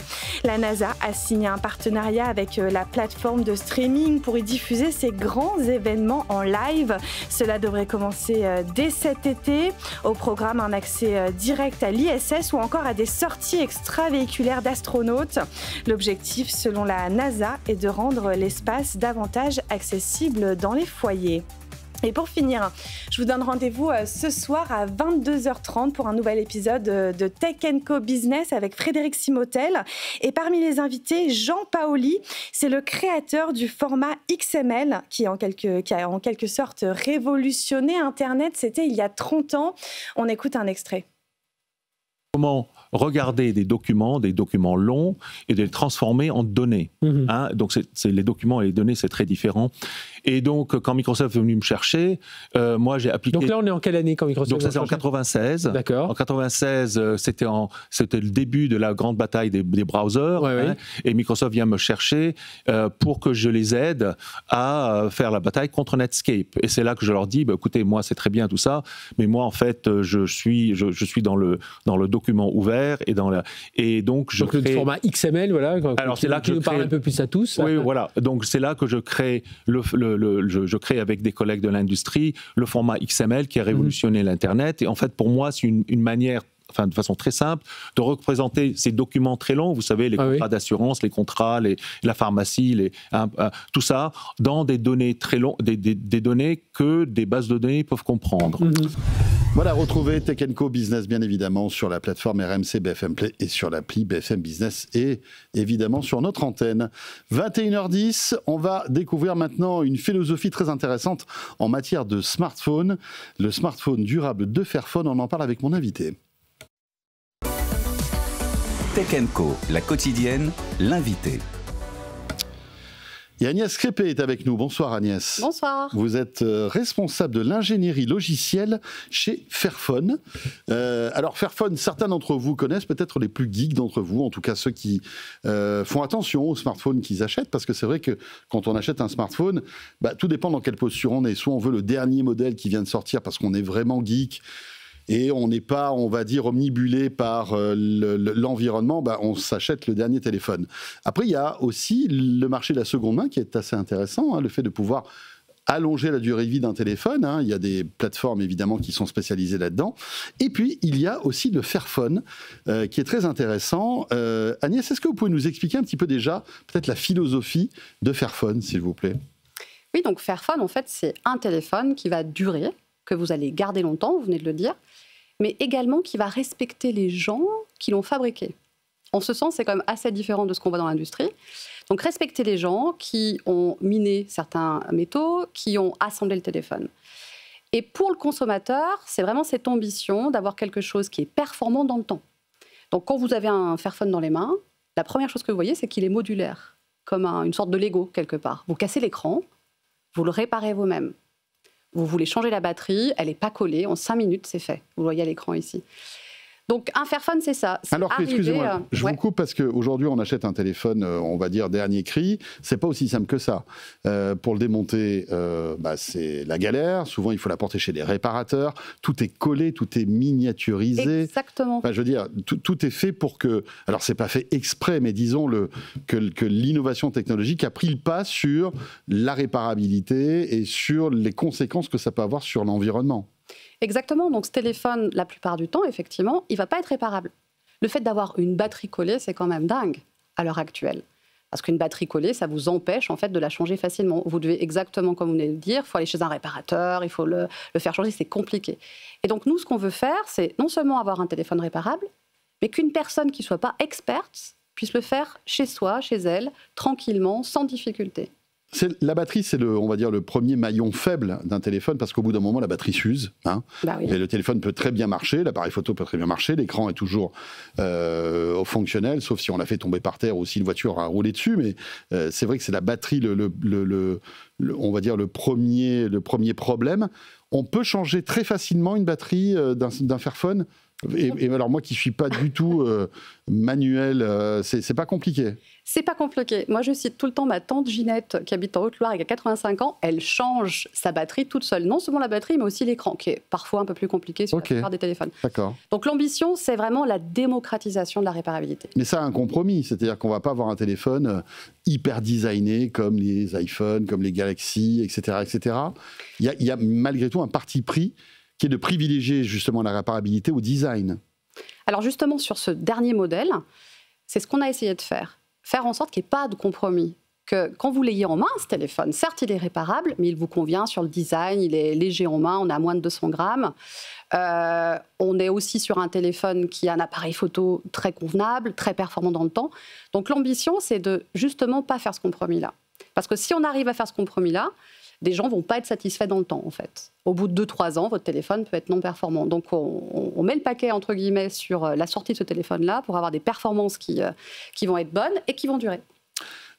La NASA a signé un partenariat avec la plateforme de streaming pour y diffuser ses grands événements en live. Cela devrait commencer dès cet été. Au programme, un accès direct à l'ISS ou encore à des sorties extravéhiculaires d'astronautes. L'objectif, selon la NASA, est de rendre l'espace davantage accessible dans les foyers. Et pour finir, je vous donne rendez-vous ce soir à 22h30 pour un nouvel épisode de Tech & Co Business avec Frédéric Simotel. Et parmi les invités, Jean Paoli, c'est le créateur du format XML qui a en quelque sorte révolutionné Internet. C'était il y a 30 ans. On écoute un extrait. Comment regarder des documents longs et de les transformer en données. Hein, donc c'est les documents et les données, c'est très différent. Et donc quand Microsoft est venu me chercher, moi j'ai appliqué... Donc là on est en quelle année quand Microsoft... Donc ça c'est en 96. D'accord. En 96, c'était le début de la grande bataille des browsers. Ouais, hein, ouais. Et Microsoft vient me chercher pour que je les aide à faire la bataille contre Netscape. Et c'est là que je leur dis, bah, écoutez, moi c'est très bien tout ça, mais moi en fait je suis dans le document ouvert et donc je crée... le format XML, voilà. Alors c'est là que je nous parle un peu plus à tous. Oui, voilà. Donc c'est là que je crée je crée avec des collègues de l'industrie le format XML qui a révolutionné l'Internet. Et en fait, pour moi, c'est une manière, enfin de façon très simple, de représenter ces documents très longs, vous savez, les contrats d'assurance, les contrats, la pharmacie, tout ça, dans des données très longues, des données que des bases de données peuvent comprendre. Voilà, retrouvez Tech & Co Business, bien évidemment, sur la plateforme RMC BFM Play et sur l'appli BFM Business et évidemment sur notre antenne. 21h10, on va découvrir maintenant une philosophie très intéressante en matière de smartphone. Le smartphone durable de Fairphone, on en parle avec mon invité. Tech & Co, la quotidienne, l'invité. Et Agnès Crépé est avec nous. Bonsoir Agnès. Bonsoir. Vous êtes responsable de l'ingénierie logicielle chez Fairphone. Alors Fairphone, certains d'entre vous connaissent, peut-être les plus geeks d'entre vous, en tout cas ceux qui font attention aux smartphones qu'ils achètent, parce que c'est vrai que quand on achète un smartphone, tout dépend dans quelle posture on est. Soit on veut le dernier modèle qui vient de sortir parce qu'on est vraiment geek, et on n'est pas, on va dire, omnibulé par l'environnement, on s'achète le dernier téléphone. Après, il y a aussi le marché de la seconde main qui est assez intéressant, hein, le fait de pouvoir allonger la durée de vie d'un téléphone. Hein. Il y a des plateformes, évidemment, qui sont spécialisées là-dedans. Et puis, il y a aussi le Fairphone, qui est très intéressant. Agnès, est-ce que vous pouvez nous expliquer un petit peu déjà, peut-être la philosophie de Fairphone, s'il vous plaît ? Oui, donc Fairphone, en fait, c'est un téléphone qui va durer, que vous allez garder longtemps, vous venez de le dire, mais également qui va respecter les gens qui l'ont fabriqué. En ce sens, c'est quand même assez différent de ce qu'on voit dans l'industrie. Donc, respecter les gens qui ont miné certains métaux, qui ont assemblé le téléphone. Et pour le consommateur, c'est vraiment cette ambition d'avoir quelque chose qui est performant dans le temps. Donc, quand vous avez un Fairphone dans les mains, la première chose que vous voyez, c'est qu'il est modulaire, comme une sorte de Lego, quelque part. Vous cassez l'écran, vous le réparez vous-même. Vous voulez changer la batterie, elle n'est pas collée, en 5 minutes, c'est fait. Vous le voyez à l'écran ici. Donc un Fairphone, c'est ça. Alors que, excusez-moi, je vous coupe parce qu'aujourd'hui on achète un téléphone, on va dire dernier cri, c'est pas aussi simple que ça. Pour le démonter, c'est la galère, souvent il faut l'apporter chez des réparateurs, tout est collé, tout est miniaturisé. Exactement. Enfin, je veux dire, tout est fait pour que, alors c'est pas fait exprès, mais disons que l'innovation technologique a pris le pas sur la réparabilité et sur les conséquences que ça peut avoir sur l'environnement. Exactement, donc ce téléphone, la plupart du temps, effectivement, il ne va pas être réparable. Le fait d'avoir une batterie collée, c'est quand même dingue à l'heure actuelle. Parce qu'une batterie collée, ça vous empêche en fait de la changer facilement. Vous devez, exactement comme vous venez de le dire, il faut aller chez un réparateur, il faut le faire changer, c'est compliqué. Et donc nous, ce qu'on veut faire, c'est non seulement avoir un téléphone réparable, mais qu'une personne qui ne soit pas experte puisse le faire chez soi, chez elle, tranquillement, sans difficulté. La batterie, c'est on va dire le premier maillon faible d'un téléphone, parce qu'au bout d'un moment, la batterie s'use. Hein, oui. Et le téléphone peut très bien marcher, l'appareil photo peut très bien marcher, l'écran est toujours fonctionnel, sauf si on l'a fait tomber par terre ou si une voiture a roulé dessus. Mais c'est vrai que c'est la batterie, on va dire le premier problème. On peut changer très facilement une batterie d'un Fairphone. Et alors moi qui ne suis pas du tout manuel, c'est pas compliqué. C'est pas compliqué. Moi je cite tout le temps ma tante Ginette qui habite en Haute-Loire et qui a 85 ans. Elle change sa batterie toute seule. Non seulement la batterie mais aussi l'écran qui est parfois un peu plus compliqué sur la plupart des téléphones. D'accord. Donc l'ambition c'est vraiment la démocratisation de la réparabilité. Mais ça a un compromis, c'est-à-dire qu'on ne va pas avoir un téléphone hyper designé comme les iPhones, comme les Galaxy, etc. etc. Il y a malgré tout un parti pris qui est de privilégier justement la réparabilité au design. Alors justement, sur ce dernier modèle, c'est ce qu'on a essayé de faire. Faire en sorte qu'il n'y ait pas de compromis. Que quand vous l'ayez en main, ce téléphone, certes, il est réparable, mais il vous convient sur le design, il est léger en main, on est à moins de 200 grammes. On est aussi sur un téléphone qui a un appareil photo très convenable, très performant dans le temps. Donc l'ambition, c'est de justement pas faire ce compromis-là. Parce que si on arrive à faire ce compromis-là, des gens ne vont pas être satisfaits dans le temps, en fait. Au bout de 2-3 ans, votre téléphone peut être non performant. Donc, on met le paquet, entre guillemets, sur la sortie de ce téléphone-là pour avoir des performances qui vont être bonnes et qui vont durer.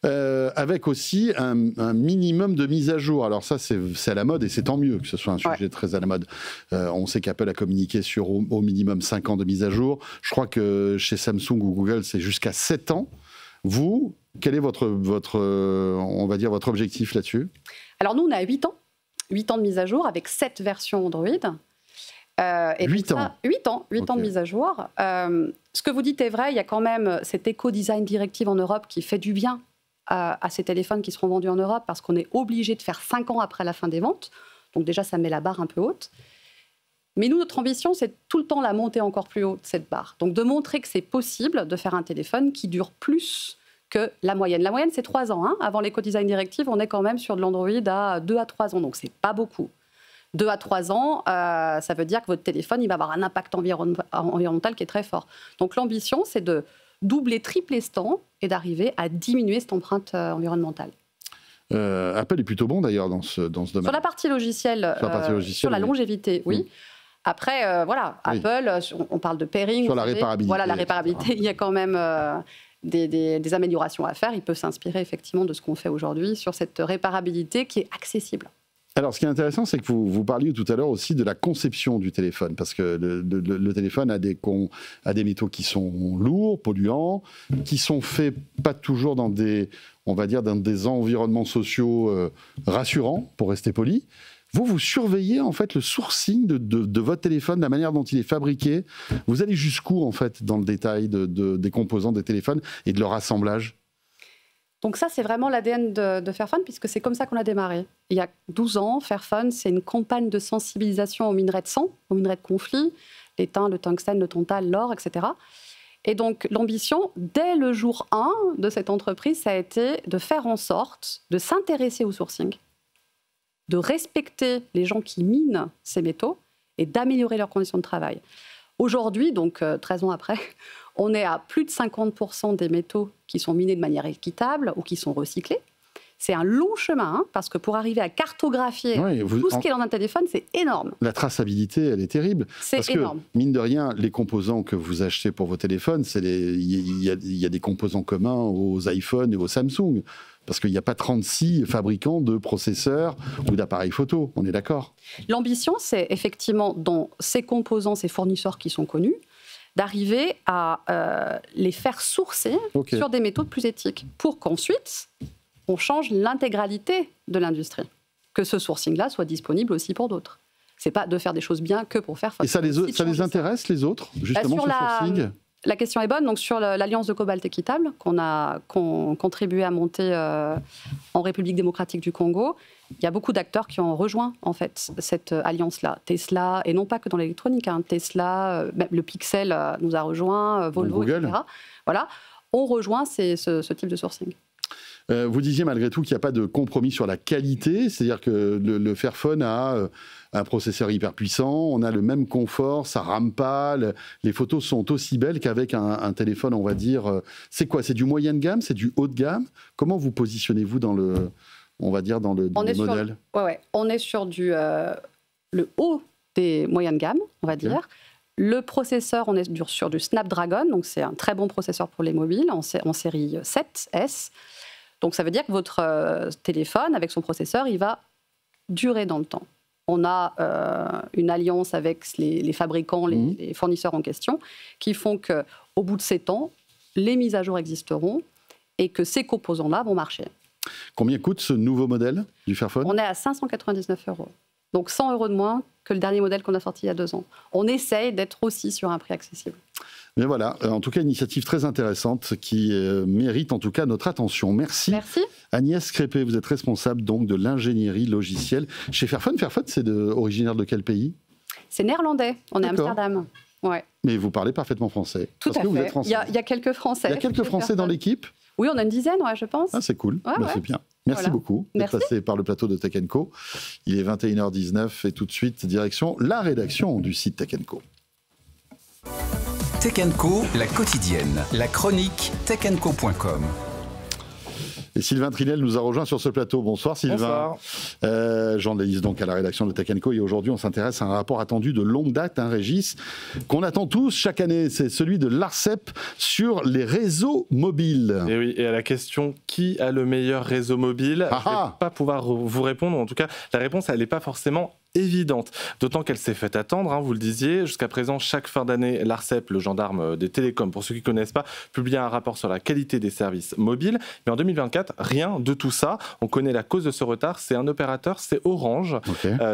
Avec aussi un minimum de mise à jour. Alors ça, c'est à la mode et c'est tant mieux que ce soit un sujet très à la mode. On sait qu'Apple a communiqué sur au minimum 5 ans de mise à jour. Je crois que chez Samsung ou Google, c'est jusqu'à 7 ans. Vous, quel est votre objectif là-dessus ? Alors nous, on a 8 ans. 8 ans de mise à jour avec 7 versions Android. 8 ans 8 ans de mise à jour. Ce que vous dites est vrai, il y a quand même cette Eco-Design Directive en Europe qui fait du bien à ces téléphones qui seront vendus en Europe parce qu'on est obligé de faire 5 ans après la fin des ventes. Donc déjà, ça met la barre un peu haute. Mais nous, notre ambition, c'est tout le temps la monter encore plus haut, cette barre. Donc de montrer que c'est possible de faire un téléphone qui dure plus que la moyenne. La moyenne, c'est 3 ans. Hein. Avant l'Eco-Design Directive, on est quand même sur de l'Android à 2 à 3 ans. Donc, c'est pas beaucoup. 2 à 3 ans, ça veut dire que votre téléphone, il va avoir un impact environnemental qui est très fort. Donc, l'ambition, c'est de doubler, tripler ce temps et d'arriver à diminuer cette empreinte environnementale. Apple est plutôt bon, d'ailleurs, dans ce domaine. Sur la partie logicielle, sur la longévité, oui. Après, Apple, on parle de pairing. Sur la réparabilité. Voilà, la réparabilité, il y a quand même... Des améliorations à faire. Il peut s'inspirer effectivement de ce qu'on fait aujourd'hui sur cette réparabilité qui est accessible. Alors, ce qui est intéressant, c'est que vous parliez tout à l'heure aussi de la conception du téléphone, parce que le téléphone a des métaux qui sont lourds, polluants, qui sont faits pas toujours dans des environnements sociaux rassurants, pour rester poli. Vous surveillez en fait le sourcing de votre téléphone, la manière dont il est fabriqué. Vous allez jusqu'où en fait dans le détail des composants des téléphones et de leur assemblage ? Donc ça, c'est vraiment l'ADN de Fairphone, puisque c'est comme ça qu'on a démarré. Il y a 12 ans, Fairphone, c'est une campagne de sensibilisation aux minerais de sang, aux minerais de conflit, l'étain, le tungstène, le tantal, l'or, etc. Et donc l'ambition, dès le jour 1 de cette entreprise, ça a été de faire en sorte de s'intéresser au sourcing, de respecter les gens qui minent ces métaux et d'améliorer leurs conditions de travail. Aujourd'hui, donc 13 ans après, on est à plus de 50% des métaux qui sont minés de manière équitable ou qui sont recyclés. C'est un long chemin, hein, parce que pour arriver à cartographier tout ce qui est dans un téléphone, c'est énorme. La traçabilité, elle est terrible. C'est énorme. Que, mine de rien, les composants que vous achetez pour vos téléphones, il y a des composants communs aux iPhones et aux Samsung. Parce qu'il n'y a pas 36 fabricants de processeurs ou d'appareils photo, on est d'accord ? L'ambition, c'est effectivement, dans ces composants, ces fournisseurs qui sont connus, d'arriver à les faire sourcer sur des méthodes plus éthiques, pour qu'ensuite, on change l'intégralité de l'industrie. Que ce sourcing-là soit disponible aussi pour d'autres. C'est pas de faire des choses bien que pour faire... Et ça les intéresse, les autres, justement, ce sourcing ? La question est bonne. Donc, sur l'Alliance de Cobalt Équitable, qu'on contribué à monter en République démocratique du Congo, il y a beaucoup d'acteurs qui ont rejoint, en fait, cette alliance-là. Tesla, et non pas que dans l'électronique, Tesla, même le Pixel nous a rejoint, Volvo, etc. Voilà, on rejoint ce type de sourcing. Vous disiez malgré tout qu'il n'y a pas de compromis sur la qualité, c'est-à-dire que le Fairphone a un processeur hyper puissant, on a le même confort, ça rame pas, les photos sont aussi belles qu'avec un téléphone, on va dire. C'est quoi ? C'est du moyen de gamme ? C'est du haut de gamme ? Comment vous positionnez-vous dans le modèle ? On est sur le haut des moyens de gamme, on va dire. Le processeur, on est sur du Snapdragon, donc c'est un très bon processeur pour les mobiles, en série 7S. Donc ça veut dire que votre téléphone, avec son processeur, il va durer dans le temps. On a une alliance avec les fabricants, les fournisseurs en question, qui font qu'au bout de 7 ans, les mises à jour existeront et que ces composants-là vont marcher. Combien coûte ce nouveau modèle du Fairphone ? On est à 599 €. Donc 100 € de moins que le dernier modèle qu'on a sorti il y a 2 ans. On essaye d'être aussi sur un prix accessible. Mais voilà, en tout cas, une initiative très intéressante qui mérite en tout cas notre attention. Merci. Agnès Crépé, vous êtes responsable donc de l'ingénierie logicielle chez Fairphone. Fairphone, c'est originaire de quel pays ? C'est néerlandais, on est à Amsterdam. Ouais. Mais vous parlez parfaitement français. Tout à fait. Vous êtes français. Il y a quelques Français. Il y a quelques Français dans l'équipe ? Oui, on a une dizaine, je pense. Ah, c'est cool, c'est bien. Merci beaucoup d'être passé par le plateau de Tech & Co. Il est 21h19 et tout de suite, direction la rédaction du site Tech & Co. Tech & Co, la quotidienne, la chronique techandco.com. Et Sylvain Trinel nous a rejoint sur ce plateau. Bonsoir Sylvain. Bonsoir. Journaliste donc à la rédaction de Tech & Co. Et aujourd'hui, on s'intéresse à un rapport attendu de longue date, Régis, qu'on attend tous chaque année. C'est celui de l'ARCEP sur les réseaux mobiles. Et oui, et à la question qui a le meilleur réseau mobile, je ne vais pas pouvoir vous répondre. En tout cas, la réponse, elle n'est pas forcément évidente, d'autant qu'elle s'est fait attendre, vous le disiez. Jusqu'à présent, chaque fin d'année, l'ARCEP, le gendarme des télécoms, pour ceux qui ne connaissent pas, publie un rapport sur la qualité des services mobiles. Mais en 2024, rien de tout ça. On connaît la cause de ce retard, c'est un opérateur, c'est Orange.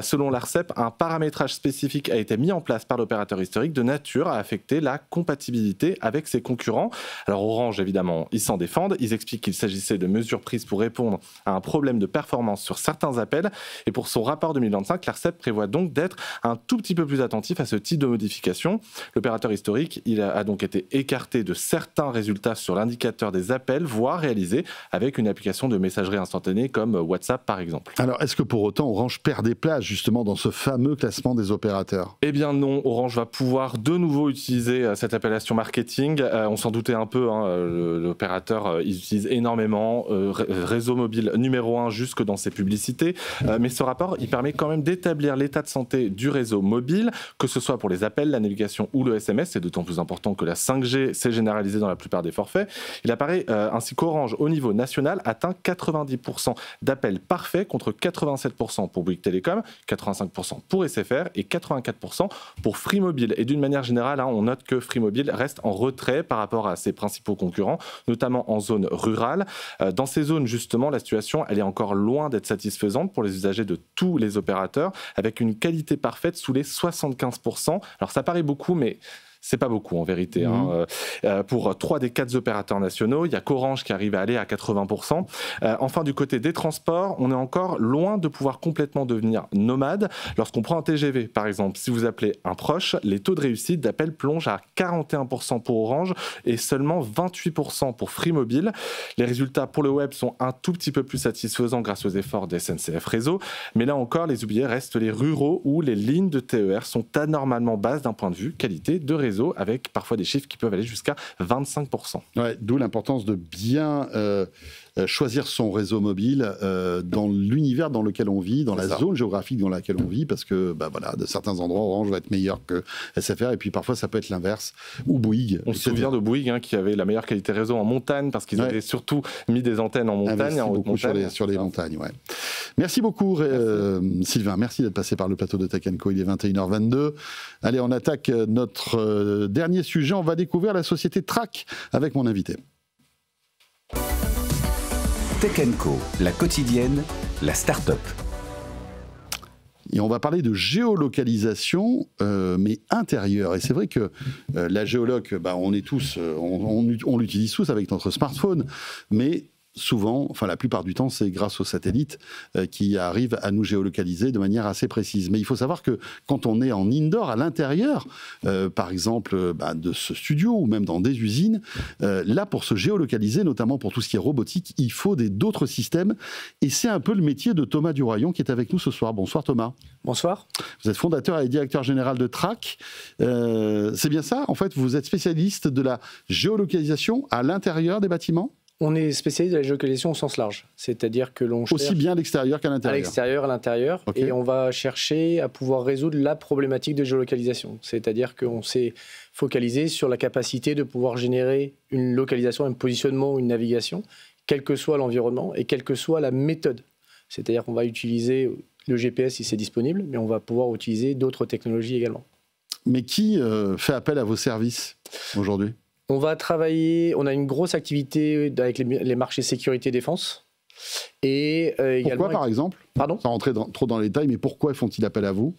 Selon l'ARCEP, un paramétrage spécifique a été mis en place par l'opérateur historique de nature à affecter la compatibilité avec ses concurrents. Alors Orange, évidemment, ils s'en défendent. Ils expliquent qu'il s'agissait de mesures prises pour répondre à un problème de performance sur certains appels. Et pour son rapport 2025, l'ARCEP prévoit donc d'être un tout petit peu plus attentif à ce type de modification. L'opérateur historique, il a donc été écarté de certains résultats sur l'indicateur des appels, voire réalisé avec une application de messagerie instantanée comme WhatsApp par exemple. Alors est-ce que pour autant Orange perd des places justement dans ce fameux classement des opérateurs ? Eh bien non, Orange va pouvoir de nouveau utiliser cette appellation marketing. On s'en doutait un peu, l'opérateur il utilise énormément réseau mobile numéro 1 jusque dans ses publicités. Mais ce rapport, il permet quand même d'établir l'état de santé du réseau mobile, que ce soit pour les appels, la navigation ou le SMS. C'est d'autant plus important que la 5G s'est généralisée dans la plupart des forfaits. Il apparaît ainsi qu'Orange, au niveau national, atteint 90% d'appels parfaits contre 87% pour Bouygues Télécom, 85% pour SFR et 84% pour Free Mobile. Et d'une manière générale, on note que Free Mobile reste en retrait par rapport à ses principaux concurrents, notamment en zone rurale. Dans ces zones, justement, la situation elle est encore loin d'être satisfaisante pour les usagers de tous les opérateurs, avec une qualité parfaite sous les 75%. Alors ça paraît beaucoup, mais c'est pas beaucoup en vérité. Pour 3 des 4 opérateurs nationaux, il y a qu'Orange qui arrive à aller à 80%. Enfin, du côté des transports, on est encore loin de pouvoir complètement devenir nomade. Lorsqu'on prend un TGV, par exemple, si vous appelez un proche, les taux de réussite d'appel plongent à 41% pour Orange et seulement 28% pour Free Mobile. Les résultats pour le web sont un tout petit peu plus satisfaisants grâce aux efforts des SNCF Réseau. Mais là encore, les oubliés restent les ruraux où les lignes de TER sont anormalement basses d'un point de vue qualité de réseau, avec parfois des chiffres qui peuvent aller jusqu'à 25%. Ouais, d'où l'importance de bien choisir son réseau mobile dans l'univers dans lequel on vit, dans la zone géographique dans laquelle on vit, parce que de certains endroits, Orange va être meilleur que SFR, et puis parfois ça peut être l'inverse, ou Bouygues. On se souvient de Bouygues qui avait la meilleure qualité réseau en montagne, parce qu'ils avaient surtout mis des antennes en montagne. En haute montagne. Sur les montagnes, ouais. Merci beaucoup Sylvain, merci d'être passé par le plateau de Tech & Co. Il est 21h22. Allez, on attaque notre dernier sujet, on va découvrir la société Trac avec mon invité. Tech & Co, la quotidienne, la start-up. Et on va parler de géolocalisation, mais intérieure. Et c'est vrai que la géoloc, on l'utilise tous avec notre smartphone, mais souvent, enfin la plupart du temps, c'est grâce aux satellites qui arrivent à nous géolocaliser de manière assez précise. Mais il faut savoir que quand on est en indoor, à l'intérieur, par exemple de ce studio ou même dans des usines, là pour se géolocaliser, notamment pour tout ce qui est robotique, il faut d'autres systèmes. Et c'est un peu le métier de Thomas Duroyon qui est avec nous ce soir. Bonsoir Thomas. Bonsoir. Vous êtes fondateur et directeur général de Trac. C'est bien ça? En fait, vous êtes spécialiste de la géolocalisation à l'intérieur des bâtiments? On est spécialiste de la géolocalisation au sens large, c'est-à-dire que l'on cherche... Aussi bien à l'extérieur qu'à l'intérieur. À l'extérieur, à l'intérieur, okay. Et on va chercher à pouvoir résoudre la problématique de géolocalisation, c'est-à-dire qu'on s'est focalisé sur la capacité de pouvoir générer une localisation, un positionnement ou une navigation, quel que soit l'environnement et quelle que soit la méthode. C'est-à-dire qu'on va utiliser le GPS si c'est disponible, mais on va pouvoir utiliser d'autres technologies également. Mais qui fait appel à vos services aujourd'hui ? On va travailler, on a une grosse activité avec les marchés sécurité-défense. Et pourquoi, par exemple? Pardon? Sans rentrer trop dans les détails, mais pourquoi font-ils appel à vous?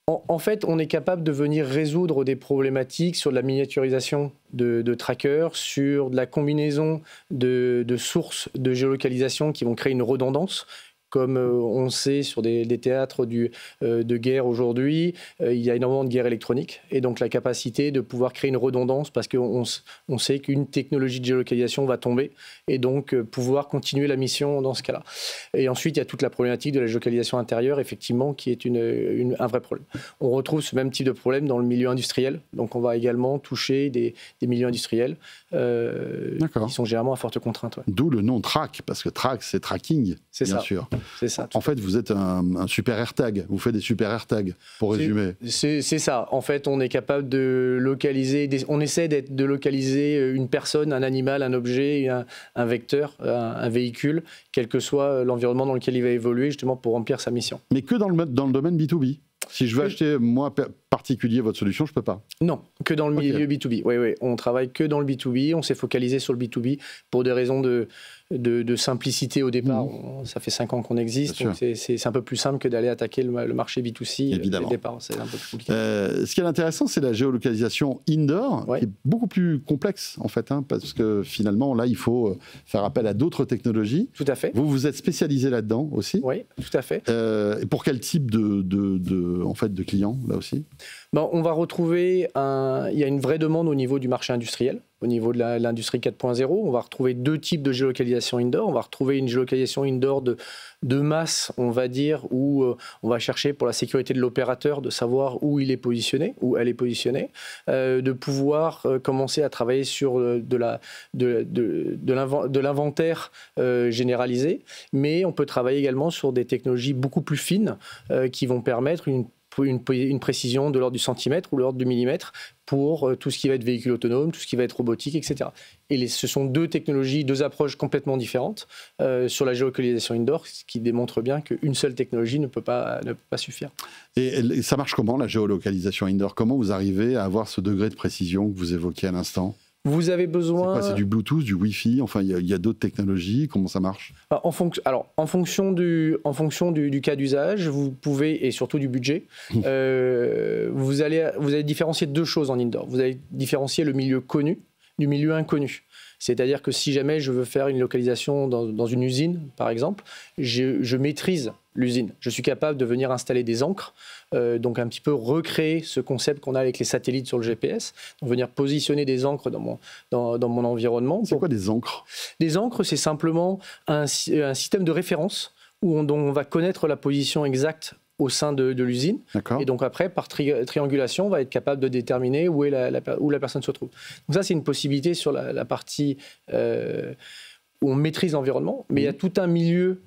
En fait, on est capable de venir résoudre des problématiques sur de la miniaturisation de trackers, sur de la combinaison de sources de géolocalisation qui vont créer une redondance. Comme on le sait sur des théâtres de guerre aujourd'hui, il y a énormément de guerre électronique. Et donc la capacité de pouvoir créer une redondance parce qu'on sait qu'une technologie de géolocalisation va tomber. Et donc pouvoir continuer la mission dans ce cas-là. Et ensuite, il y a toute la problématique de la géolocalisation intérieure, effectivement, qui est un vrai problème. On retrouve ce même type de problème dans le milieu industriel. Donc on va également toucher des milieux industriels qui sont généralement à forte contrainte. Ouais. D'où le nom Trac, parce que Trac, c'est tracking, bien sûr. C'est ça. En fait, vous êtes un super AirTag. Vous faites des super AirTags, pour résumer. C'est ça. En fait, on est capable de localiser... On essaie de localiser une personne, un animal, un objet, un vecteur, un véhicule, quel que soit l'environnement dans lequel il va évoluer, justement pour remplir sa mission. Mais que dans le domaine B2B? Si je veux acheter, moi, particulier, votre solution, je ne peux pas? Non, que dans le milieu B2B. Oui, on travaille que dans le B2B. On s'est focalisé sur le B2B pour des raisons de simplicité au départ. Ça fait 5 ans qu'on existe, donc c'est un peu plus simple que d'aller attaquer le marché B2C. Évidemment. Au départ, c'est un peu plus compliqué. Ce qui est intéressant, c'est la géolocalisation indoor, qui est beaucoup plus complexe, en fait, parce que finalement, là, il faut faire appel à d'autres technologies. Tout à fait. Vous êtes spécialisé là-dedans aussi? Oui, tout à fait. Et pour quel type de clients, là aussi? On va retrouver il y a une vraie demande au niveau du marché industriel, au niveau de l'industrie 4.0. On va retrouver 2 types de géolocalisation indoor. On va retrouver une géolocalisation indoor de masse, on va dire, où on va chercher pour la sécurité de l'opérateur de savoir où il est positionné, où elle est positionnée, de pouvoir commencer à travailler sur de l'inventaire généralisé. Mais on peut travailler également sur des technologies beaucoup plus fines qui vont permettre une précision de l'ordre du centimètre ou de l'ordre du millimètre pour tout ce qui va être véhicule autonome, tout ce qui va être robotique, etc. Et ce sont 2 technologies, 2 approches complètement différentes sur la géolocalisation indoor, ce qui démontre bien qu'une seule technologie ne peut pas suffire. Et ça marche comment, la géolocalisation indoor? Comment vous arrivez à avoir ce degré de précision que vous évoquiez à l'instant? Vous avez besoin... C'est du Bluetooth, du Wi-Fi? Enfin, il y a d'autres technologies. Comment ça marche? En fonction du cas d'usage, vous pouvez, et surtout du budget, vous allez différencier 2 choses en indoor. Vous allez différencier le milieu connu du milieu inconnu. C'est-à-dire que si jamais je veux faire une localisation dans une usine, par exemple, je maîtrise l'usine. Je suis capable de venir installer des ancres, donc un petit peu recréer ce concept qu'on a avec les satellites sur le GPS, donc venir positionner des ancres dans mon environnement. C'est quoi des ancres? Des ancres, c'est simplement un système de référence dont on va connaître la position exacte au sein de l'usine. Et donc après, par triangulation, on va être capable de déterminer où la personne se trouve. Donc ça, c'est une possibilité sur la partie où on maîtrise l'environnement, mais il y a tout un milieu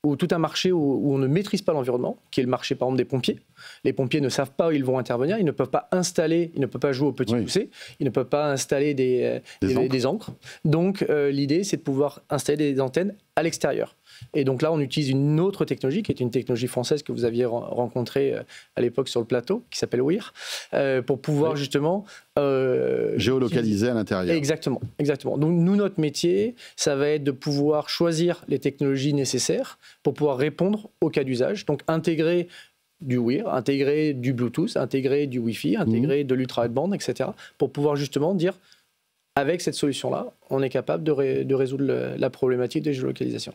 ou tout un marché où on ne maîtrise pas l'environnement, qui est le marché par exemple des pompiers. Les pompiers ne savent pas où ils vont intervenir, ils ne peuvent pas installer, ils ne peuvent pas jouer au petit poussé, ils ne peuvent pas installer des ancres. Donc l'idée, c'est de pouvoir installer des antennes à l'extérieur. Et donc là, on utilise une autre technologie, qui est une technologie française que vous aviez rencontrée à l'époque sur le plateau, qui s'appelle WIR, pour pouvoir justement... géolocaliser à l'intérieur. Exactement, exactement. Donc nous, notre métier, ça va être de pouvoir choisir les technologies nécessaires pour pouvoir répondre aux cas d'usage. Donc intégrer du WIR, intégrer du Bluetooth, intégrer du Wi-Fi, intégrer de l'ultra-wideband, etc. pour pouvoir justement dire, avec cette solution-là, on est capable de résoudre la problématique de géolocalisation.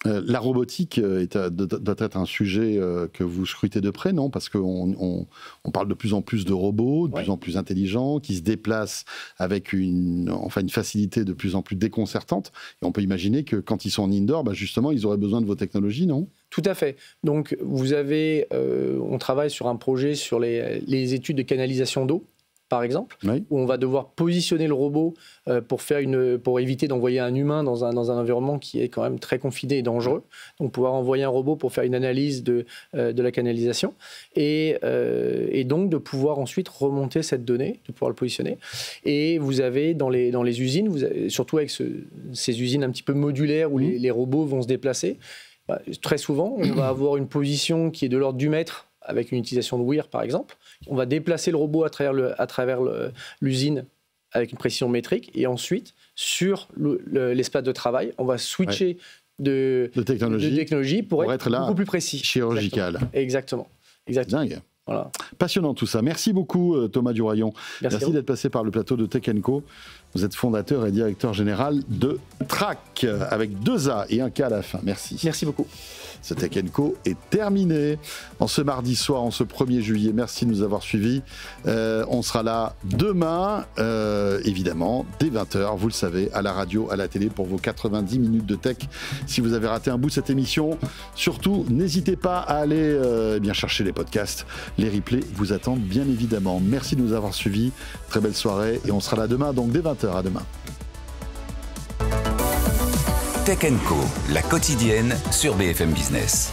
La robotique doit être un sujet que vous scrutez de près, non? Parce qu'on parle de plus en plus de robots, de plus en plus intelligents, qui se déplacent avec une facilité de plus en plus déconcertante. Et on peut imaginer que quand ils sont en indoor, justement, ils auraient besoin de vos technologies, non? Tout à fait. Donc, vous avez, on travaille sur un projet sur les études de canalisation d'eau, par exemple, où on va devoir positionner le robot pour éviter d'envoyer un humain dans un environnement qui est quand même très confiné et dangereux. Donc pouvoir envoyer un robot pour faire une analyse de la canalisation et donc de pouvoir ensuite remonter cette donnée, de pouvoir le positionner. Et vous avez dans les usines, surtout avec ces usines un petit peu modulaires où les robots vont se déplacer, très souvent on va avoir une position qui est de l'ordre du mètre avec une utilisation de WIR par exemple. On va déplacer le robot à travers l'usine avec une précision métrique et ensuite, sur l'espace de travail, on va switcher de technologie pour être là, beaucoup plus précis. Chirurgical. Exactement. Dingue. Voilà. Passionnant tout ça. Merci beaucoup Thomas Duroyon. Merci d'être passé par le plateau de Tech & Co. Vous êtes fondateur et directeur général de Trac avec 2 A et un K à la fin. Merci. Merci beaucoup. Ce Tech & Co est terminé en ce mardi soir, en ce 1er juillet. Merci de nous avoir suivis. On sera là demain, évidemment, dès 20h, vous le savez, à la radio, à la télé, pour vos 90 minutes de tech. Si vous avez raté un bout de cette émission, surtout, n'hésitez pas à aller bien chercher les podcasts. Les replays vous attendent bien évidemment. Merci de nous avoir suivis. Très belle soirée et on sera là demain, donc dès 20h. À demain. Tech & Co, la quotidienne sur BFM Business.